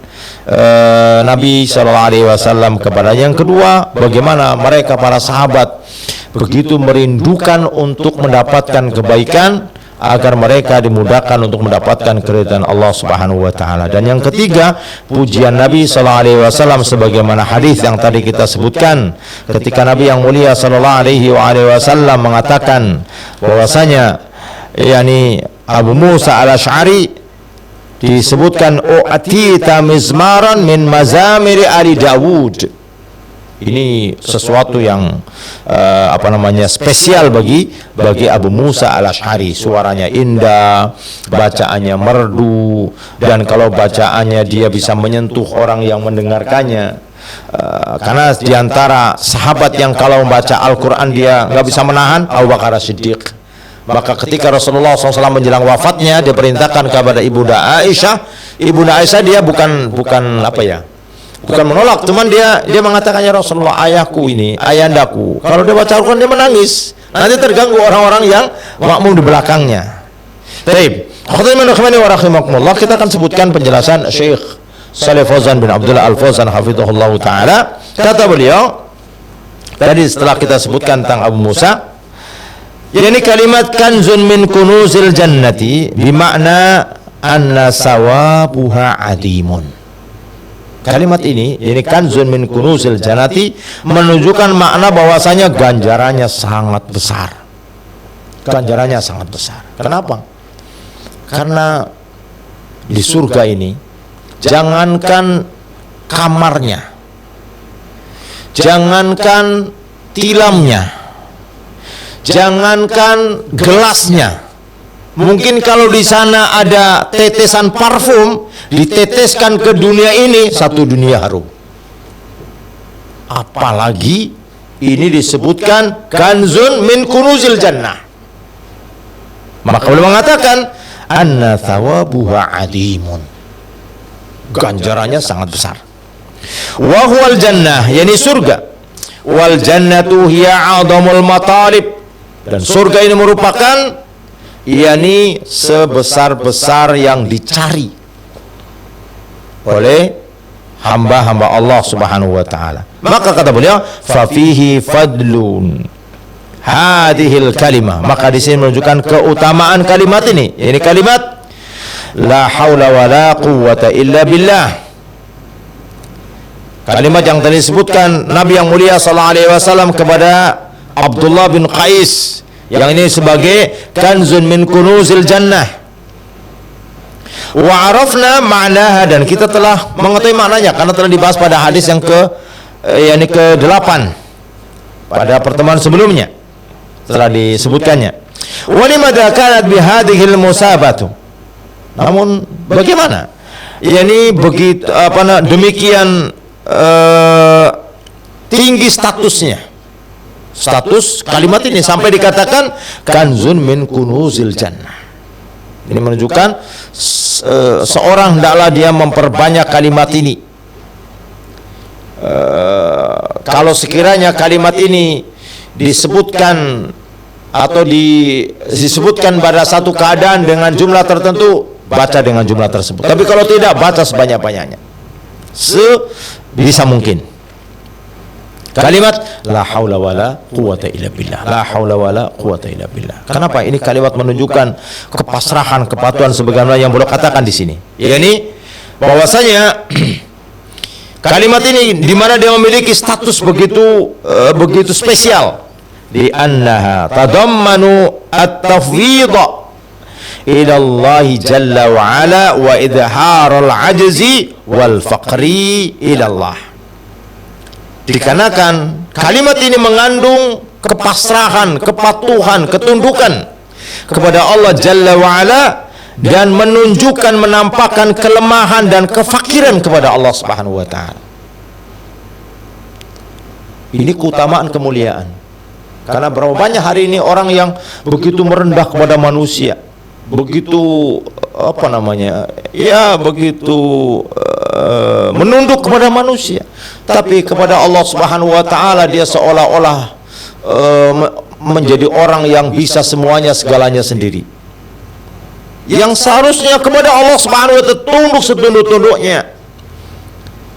Nabi SAW kepadanya. Yang kedua, bagaimana mereka para sahabat begitu merindukan untuk mendapatkan kebaikan agar mereka dimudahkan untuk mendapatkan keridhaan Allah Subhanahu wa taala. Dan yang ketiga, pujian Nabi sallallahu alaihi wasallam sebagaimana hadis yang tadi kita sebutkan, ketika Nabi yang mulia sallallahu alaihi wasallam mengatakan bahwasanya yakni Abu Musa al-Asy'ari disebutkan atita mizmaran min mazamir ali Dawud. Ini sesuatu yang spesial bagi Abu Musa al-Asy'ari. Suaranya indah, bacaannya merdu, dan kalau bacaannya dia bisa menyentuh orang yang mendengarkannya. Karena diantara sahabat yang kalau membaca Al-Quran dia nggak bisa menahan, Abu Bakar As-Siddiq. Maka ketika Rasulullah SAW menjelang wafatnya, dia perintahkan kepada Ibunda Aisyah. Ibunda Aisyah dia bukan menolak, cuman dia mengatakan, ya Rasulullah, ayahku ini, ayandaku, kalau dia baca Al-Quran dia menangis, nanti terganggu orang-orang yang makmum di belakangnya. Baik, kita akan sebutkan penjelasan Syekh Shalih Fauzan bin Abdullah Al-Fauzan hafizahullah ta'ala. Kata beliau tadi setelah kita sebutkan tentang Abu Musa, ini kalimat kanzun min kunuzil jannati, bermakna anna sawabuha adimun. Kalimat ini kanzun min kunuzil jannati, menunjukkan makna bahwasanya ganjarannya sangat besar. Ganjarannya sangat besar. Kenapa? Karena di surga ini, jangankan kamarnya, jangankan tilamnya, jangankan gelasnya. Mungkin kalau di sana ada tetesan parfum, diteteskan ke dunia ini, satu dunia harum. Apalagi ini disebutkan kanzun min kunuzil jannah. Maka beliau mengatakan anna thawabuha adimun. Ganjarannya sangat besar. Wa huwal jannah, yani surga. Wal jannatu hiya 'azamul matalib. Dan surga ini merupakan yakni sebesar-besar yang dicari oleh hamba-hamba Allah Subhanahu wa taala. Maka kata beliau, fa fihi fadlun hadhil kalimah. Maka di sini menunjukkan keutamaan kalimat ini. Ini kalimat la haula wala quwwata illa billah. Kalimat yang tadi disebutkan Nabi yang mulia sallallahu alaihi wasallam kepada Abdullah bin Qais, yang ini sebagai kanzun min kunuzil jannah. Wa arafna ma'naha, dan kita telah mengetahui maknanya karena telah dibahas pada hadis yang ke-8 pada pertemuan sebelumnya telah disebutkannya. Wa limadza kanat bihadhil musabatu. Namun bagaimana? Yani begitu demikian tinggi statusnya. Status kalimat ini sampai dikatakan kanzun min kunuzil jannah. Ini menunjukkan seorang hendaklah dia memperbanyak kalimat ini. Kalau sekiranya kalimat ini disebutkan atau disebutkan pada satu keadaan dengan jumlah tertentu, baca dengan jumlah tersebut. Tapi kalau tidak, baca sebanyak-banyaknya, sebisa mungkin. Kalimat la haula wala quwwata illa billah. La haula wala quwwata illa billah. Kenapa? Ini kalimat menunjukkan kepasrahan, kepatuhan sebagaimana yang beliau katakan di sini. Yani bahwasanya kalimat ini di mana dia memiliki status begitu spesial. Di annaha tadammanu at-tafwidha ila Allah jalla wa ala wa idharul ajzi wal faqri ila Allah. Dikarenakan kalimat ini mengandung kepasrahan, kepatuhan, ketundukan kepada Allah Jalla wa'ala, dan menunjukkan, menampakkan kelemahan dan kefakiran kepada Allah Subhanahu wa ta'ala. Ini keutamaan kemuliaan. Karena berapa banyak hari ini orang yang begitu merendah kepada manusia, begitu begitu menunduk kepada manusia, tapi kepada Allah Subhanahu wa taala dia seolah-olah menjadi orang yang bisa semuanya segalanya sendiri. Yang seharusnya kepada Allah Subhanahu wa taala tunduk setunduk-tunduknya.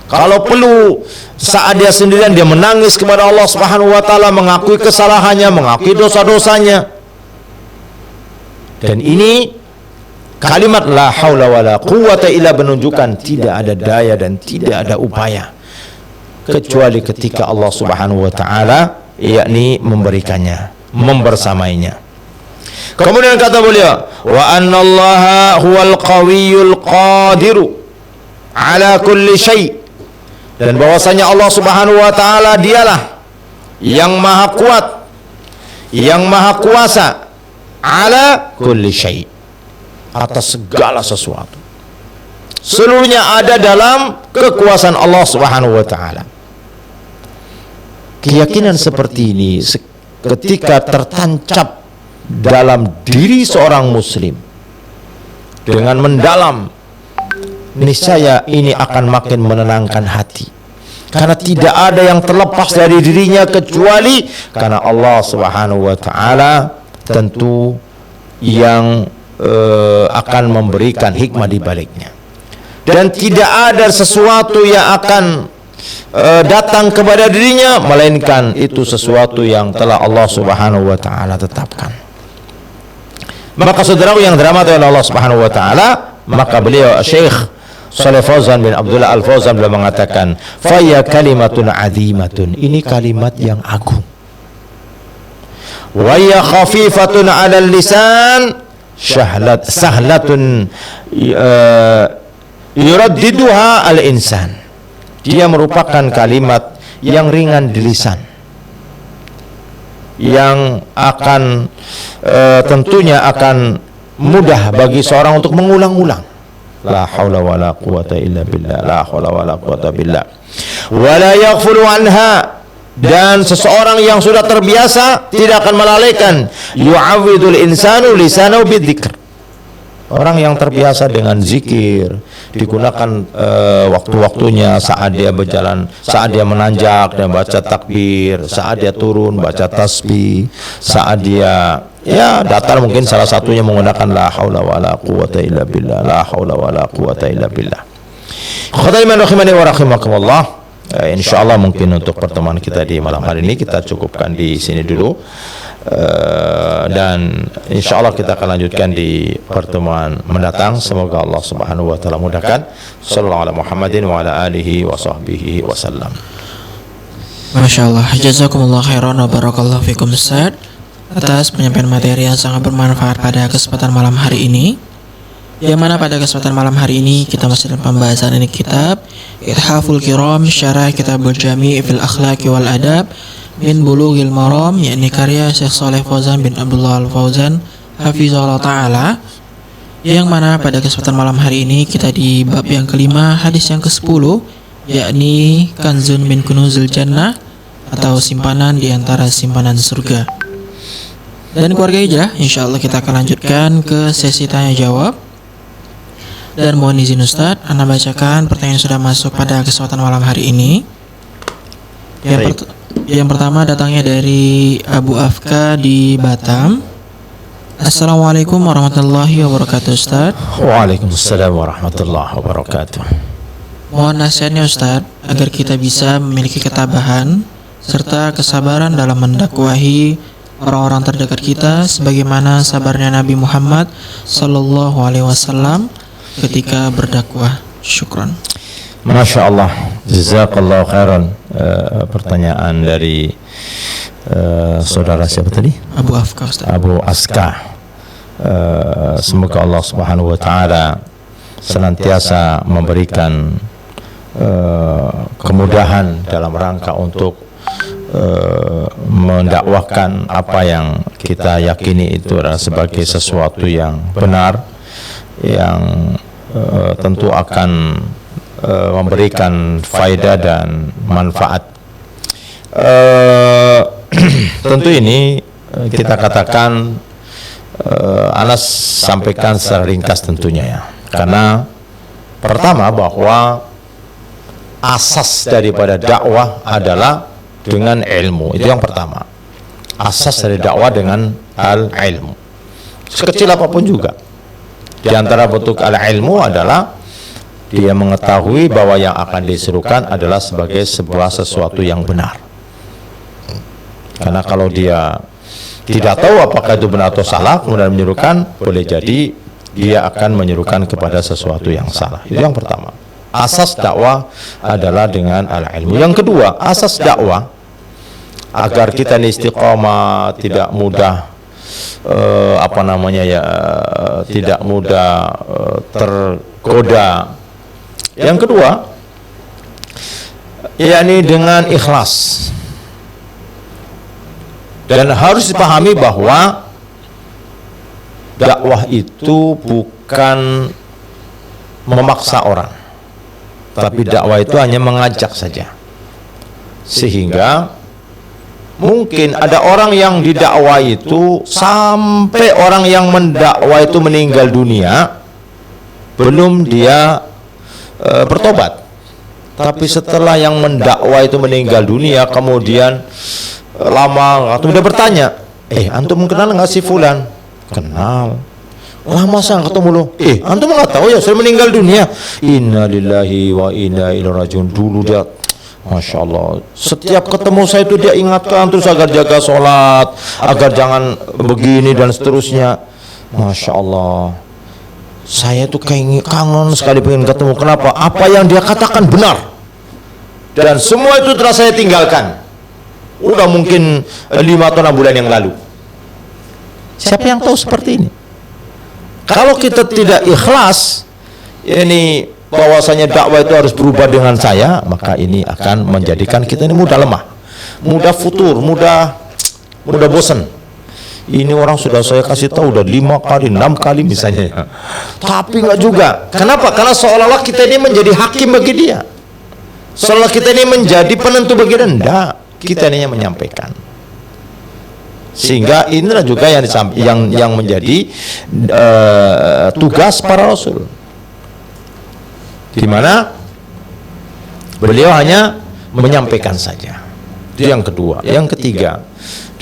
Kalau perlu saat dia sendirian dia menangis kepada Allah Subhanahu wa taala, mengakui kesalahannya, mengakui dosa-dosanya. Dan ini kalimat la haula wala quwwata illa menunjukkan tidak ada daya dan tidak ada upaya kecuali ketika Allah Subhanahu wa taala yakni memberikannya, membersamainya. Kemudian kata beliau, wa annallaha huwal qawiyyul qadiru ala kulli syai', dan bahwasanya Allah Subhanahu wa taala dialah yang maha kuat, yang maha kuasa, ala kulli syai', atas segala sesuatu. Seluruhnya ada dalam kekuasaan Allah Subhanahu wa taala. Keyakinan seperti ini ketika tertancap dalam diri seorang muslim dengan mendalam, niscaya ini akan makin menenangkan hati. Karena tidak ada yang terlepas dari dirinya kecuali karena Allah Subhanahu wa taala tentu yang akan memberikan hikmah di baliknya, dan tidak ada sesuatu yang akan datang kepada dirinya melainkan itu sesuatu yang telah Allah Subhanahu wa taala tetapkan. Maka saudaraku yang dirahmati oleh Allah Subhanahu wa taala, Maka beliau Syekh Shalih Fauzan bin Abdullah Al-Fauzan beliau mengatakan, "Faya kalimatun azimatun." Ini kalimat yang agung. Wa ya khafifatun 'alal lisan, sahlatun yuraddiduha al-insan. Dia merupakan kalimat yang ringan di lisan, yang akan tentunya akan mudah bagi seorang untuk mengulang-ulang. La haula wala quwata illa billah, la haula wala quwata billah. Wala yaghfulu anha, dan seseorang yang sudah terbiasa tidak akan melalaikan. Yu'awwidul insanu lisanahu bidzikr. Orang yang terbiasa dengan zikir, digunakan waktu-waktunya saat dia berjalan, saat dia menanjak dan baca takbir, saat dia turun baca tasbih, saat dia datar mungkin salah satunya menggunakan la haula wala quwata illa billah, la haula wala quwata illa billah. Khotaiman rahimani wa rahimakumullah. Insyaallah mungkin untuk pertemuan kita di malam hari ini kita cukupkan di sini dulu. Dan insyaallah kita akan lanjutkan di pertemuan mendatang. Semoga Allah Subhanahu wa taala mudahkan. Sallallahu alaihi Muhammadin wa ala alihi wa sahbihi wasallam. Masyaallah, jazakumullah khairan wa barakallahu fikum Ustaz atas penyampaian materi yang sangat bermanfaat pada kesempatan malam hari ini. Yang mana pada kesempatan malam hari ini kita masih dalam pembahasan ini kitab Ithaful Kiram Syarah Kitabul Jami' fil Akhlaqi wal Adab min Bulughil Maram, yakni karya Syekh Shalih Fauzan bin Abdullah Al-Fauzan hafizahullah taala. Yang mana pada kesempatan malam hari ini kita di bab yang kelima, hadis yang ke-10, yakni Kanzun min Kunuzil Jannah, atau simpanan di antara simpanan surga. Dan keluarga hijrah, insyaallah kita akan lanjutkan ke sesi tanya jawab. Dan mohon izin Ustaz, Anda bacakan pertanyaan yang sudah masuk pada kesempatan malam hari ini. Yang pertama datangnya dari Abu Afka di Batam. Assalamualaikum warahmatullahi wabarakatuh Ustaz. Waalaikumsalam warahmatullahi wabarakatuh. Mohon nasihatnya Ustaz agar kita bisa memiliki ketabahan serta kesabaran dalam mendakwahi orang-orang terdekat kita sebagaimana sabarnya Nabi Muhammad sallallahu alaihi wasallam ketika berdakwah. Syukran. Masya Allah, jazakallahu khairan. Pertanyaan dari saudara siapa tadi? Abu Afka Ustaz. Abu Aska. Semoga Allah Subhanahu wa taala senantiasa memberikan kemudahan dalam rangka untuk mendakwahkan apa yang kita yakini itu adalah sebagai sesuatu yang benar, yang tentu akan memberikan faedah dan manfaat. Tentu ini kita katakan Anas sampaikan secara ringkas tentunya ya, karena pertama bahwa asas daripada dakwah adalah dengan ilmu. Itu yang pertama. Asas dari dakwah dengan al-ilmu. Sekecil apapun juga. Di antara bentuk al-ilmu adalah dia mengetahui bahwa yang akan diserukan adalah sebagai sebuah sesuatu yang benar. Karena kalau dia tidak tahu apakah itu benar atau salah kemudian menyerukan, boleh jadi dia akan menyerukan kepada sesuatu yang salah. Itu yang pertama. Asas dakwah adalah dengan al-ilmu. Yang kedua, asas dakwah agar kita ini istiqomah, tidak mudah tidak mudah tergoda. Yang kedua, yakni dengan ikhlas. Dan harus dipahami bahwa dakwah itu bukan memaksa orang, tapi dakwah itu hanya mengajak saja. Sehingga mungkin ada orang yang didakwa itu sampai orang yang mendakwa itu meninggal dunia belum dia bertobat. Tapi setelah yang mendakwa itu meninggal dunia, kemudian lama atau dia bertanya, antum kenal nggak si fulan? Kenal. Lama saya ketemu lo. Antum nggak tahu ya saya meninggal dunia? Inna lillahi wa inna ilaihi rajiun. Dulu dia, Masya Allah, setiap ketemu saya itu dia ingatkan terus agar jaga sholat, agar jangan begini dan seterusnya. Masya Allah. saya tuh kayak kangen sekali pengen ketemu. Kenapa? Apa yang dia katakan benar. Dan semua itu telah saya tinggalkan. Udah mungkin 5 atau 6 bulan yang lalu. Siapa yang tahu seperti ini? Kalau kita tidak ikhlas, ini bahwasanya dakwah itu harus berubah dengan saya, maka ini akan menjadikan kita ini mudah lemah, mudah futur, mudah bosan. Ini orang sudah saya kasih tahu udah 5 kali, 6 kali misalnya, tapi nggak juga. Kenapa? Karena seolah-olah kita ini menjadi hakim bagi dia, seolah kita ini menjadi penentu bagi dia. Enggak, kita ini yang menyampaikan. Sehingga inilah juga yang menjadi tugas para rasul, di mana beliau hanya menyampaikan saja. Itu yang kedua. Yang ketiga,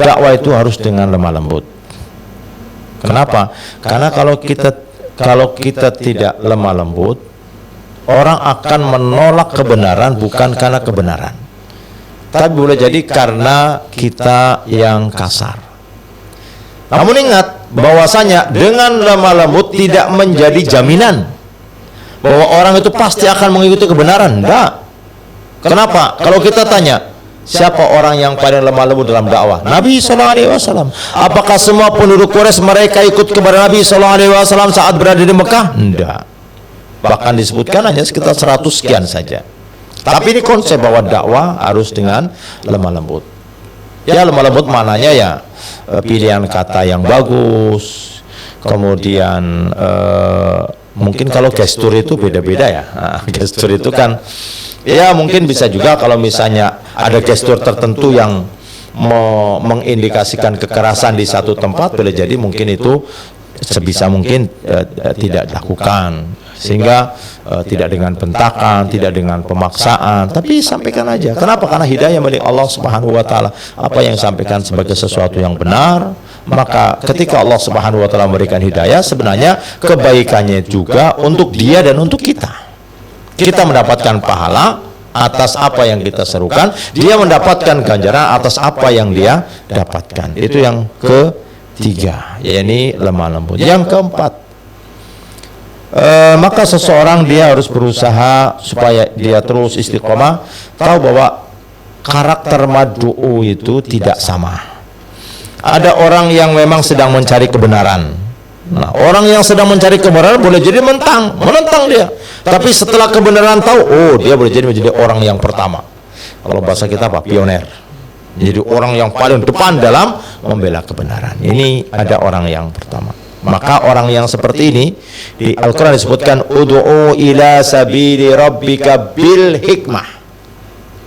dakwah itu harus dengan lemah lembut. Kenapa? Karena kalau kita tidak lemah lembut, orang akan menolak kebenaran bukan karena kebenaran, tapi boleh jadi karena kita yang kasar. Namun ingat bahwasanya dengan lemah lembut tidak menjadi jaminan bahwa orang itu pasti akan mengikuti kebenaran. Enggak. Kenapa? Kalau kita tanya, siapa orang yang paling lemah lembut dalam dakwah? Nabi SAW. Apakah semua penduduk Quraisy mereka ikut kepada Nabi SAW saat berada di Mekah? Enggak. Bahkan disebutkan hanya sekitar 100 sekian saja. Tapi ini konsep bahwa dakwah harus dengan lemah lembut. Ya, lemah lembut maknanya ya pilihan kata yang bagus, kemudian mungkin kalau gestur itu beda-beda ya. Gestur itu kan ya mungkin bisa juga kalau misalnya ada gestur tertentu yang mengindikasikan kekerasan di satu tempat, boleh jadi mungkin itu sebisa mungkin tidak dilakukan, sehingga tidak dengan bentakan, tidak dengan pemaksaan, tapi sampaikan aja. Kenapa? Karena hidayah milik Allah Subhanahu wa taala. Apa yang disampaikan sebagai sesuatu yang benar, maka ketika Allah Subhanahu wa taala memberikan hidayah, sebenarnya kebaikannya juga untuk dia dan untuk kita. Kita mendapatkan pahala atas apa yang kita serukan, dia mendapatkan ganjaran atas apa yang dia dapatkan. Itu yang ketiga, yakni lemah lembut. Yang keempat, maka seseorang dia harus berusaha supaya dia terus istiqomah, tahu bahwa karakter mad'u itu tidak sama. Ada orang yang memang sedang mencari kebenaran. Nah, orang yang sedang mencari kebenaran boleh jadi menentang dia. Tapi setelah kebenaran tahu, oh dia boleh jadi menjadi orang yang pertama. Kalau bahasa kita apa? Pioner. Jadi orang yang paling depan dalam membela kebenaran. Ini ada orang yang pertama. Maka orang yang seperti ini di Al-Quran disebutkan ud'u ila sabili rabbika bil hikmah.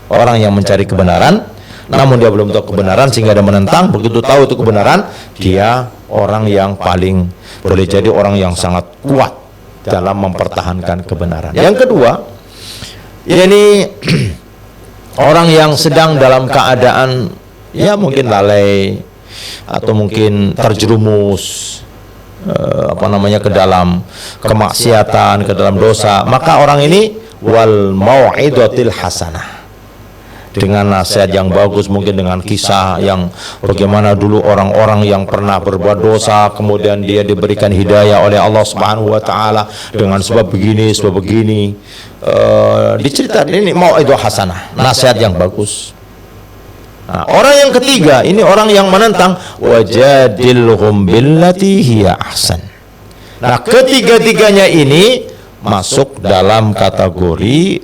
Orang yang mencari kebenaran namun dia belum tahu kebenaran sehingga dia menentang. Begitu tahu itu kebenaran, dia orang yang paling boleh jadi orang yang sangat kuat dalam mempertahankan kebenaran. Yang kedua, yakni orang yang sedang dalam keadaan ya mungkin lalai atau mungkin terjerumus ke dalam kemaksiatan, ke dalam dosa, maka orang ini wal mau'idatil hasanah, dengan nasihat yang bagus, mungkin dengan kisah yang bagaimana dulu orang-orang yang pernah berbuat dosa kemudian dia diberikan hidayah oleh Allah Subhanahu wa taala dengan sebab begini, diceritakan. Ini mau'idah hasanah, nasihat yang bagus. Nah, orang yang ketiga ini orang yang menentang wajadilhum billati hiya ahsan. Nah, ketiga-tiganya ini masuk dalam kategori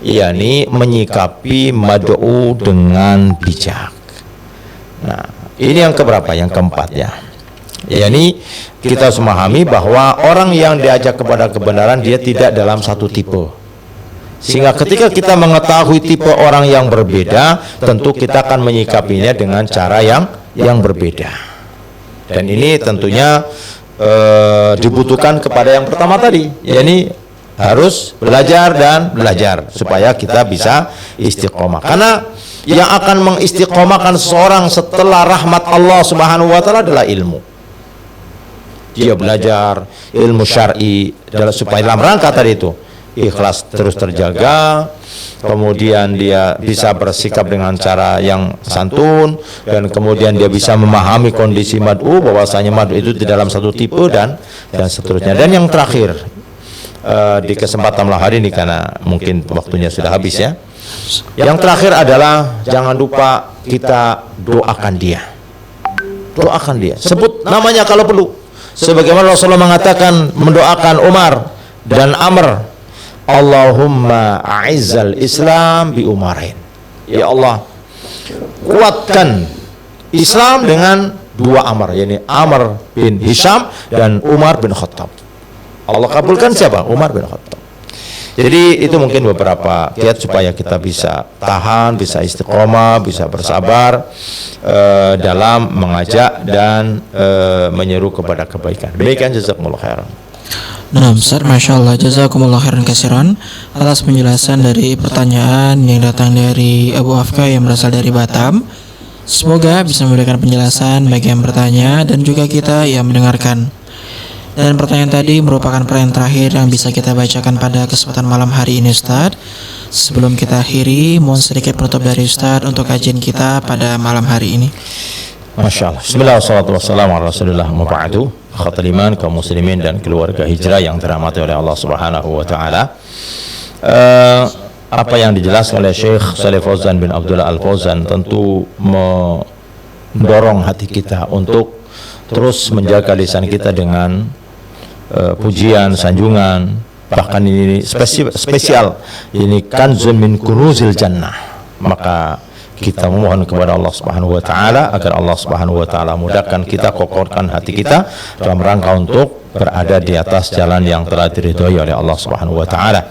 yakni menyikapi mad'u dengan bijak. Nah, ini yang keberapa? Yang keempat ya. Yakni kita harus memahami bahwa orang yang diajak kepada kebenaran dia tidak dalam satu tipe. Sehingga ketika kita mengetahui tipe orang yang berbeda, tentu kita akan menyikapinya dengan cara yang berbeda. Dan ini tentunya dibutuhkan kepada yang pertama tadi, yakni harus belajar dan belajar supaya kita bisa istiqomah. Karena yang akan mengistiqomahkan seseorang setelah rahmat Allah Subhanahu wa taala adalah ilmu. Dia belajar ilmu syar'i supaya dalam rangka tadi itu ikhlas terus terjaga, kemudian dia bisa bersikap dengan cara yang santun, dan kemudian dia bisa memahami kondisi mad'u, bahwasanya mad'u itu di dalam satu tipe dan seterusnya. Dan yang terakhir di kesempatan malam hari ini, karena mungkin waktunya sudah habis ya, yang terakhir adalah jangan lupa kita doakan dia. Doakan dia, sebut namanya kalau perlu, sebagaimana Rasulullah mengatakan mendoakan Umar dan Amr, Allahumma a'izzal Islam bi Umarin. Ya Allah, kuatkan Islam dengan dua Amr, yakni Amr bin Hisham dan Umar bin Khattab. Allah kabulkan siapa? Umar bin Khattab. Jadi itu mungkin beberapa kiat supaya kita bisa tahan, bisa istiqomah, bisa bersabar dalam mengajak dan menyeru kepada kebaikan. Demikian, jazakumullah khairan. Nah, Ustaz, Masya Allah, jazakumullah khairan katsiran atas penjelasan dari pertanyaan yang datang dari Abu Afka yang berasal dari Batam. Semoga bisa memberikan penjelasan bagi yang bertanya dan juga kita yang mendengarkan. Dan pertanyaan tadi merupakan pertanyaan terakhir yang bisa kita bacakan pada kesempatan malam hari ini, Ustaz. Sebelum kita akhiri, mohon sedikit penutup dari Ustaz untuk kajian kita pada malam hari ini. Masya Allah. Bismillah, wassalatu wassalamu ala rasulillah, muba'adu. Khatul iman, kaum muslimin dan keluarga hijrah yang dirahmati oleh Allah subhanahu wa ta'ala. Apa yang dijelaskan oleh Syekh Shalih Fauzan bin Abdullah Al-Fauzan tentu mendorong hati kita untuk terus menjaga lisan kita dengan pujian, sanjungan, bahkan ini spesial, ini kanzun min kunuzil jannah. Maka kita memohon kepada Allah Subhanahu wa taala agar Allah Subhanahu wa taala mudahkan kita, kokohkan hati kita dalam rangka untuk berada di atas jalan yang telah diridhoi oleh Allah Subhanahu wa taala.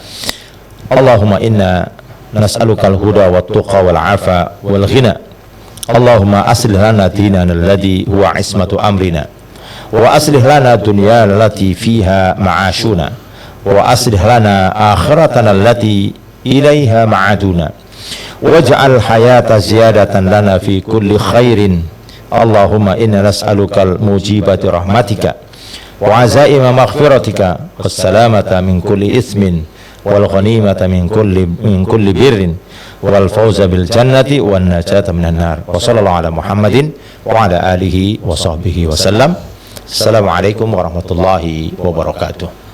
Allahumma inna nas'alukal huda wat tuqa wal afa wal ghina. Allahumma aslih lana dinana alladhi huwa ismatu amrina, wa aslih lana dunyana allati fiha ma'ashuna, wa aslih lana akhiratana allati ilaiha ma'aduna, waj'al hayata ziyadatan lana fi kulli khairin. Allahumma inna nas'alukal mujibati rahmatika wa azaima maghfiratika was salamata min kulli ithmin wal ghanimata min kulli birrin wal fawza bil jannati wan najata minan nar. Wa sallallahu ala Muhammadin wa ala alihi wa sahbihi wa sallam. Assalamualaikum warahmatullahi wabarakatuh.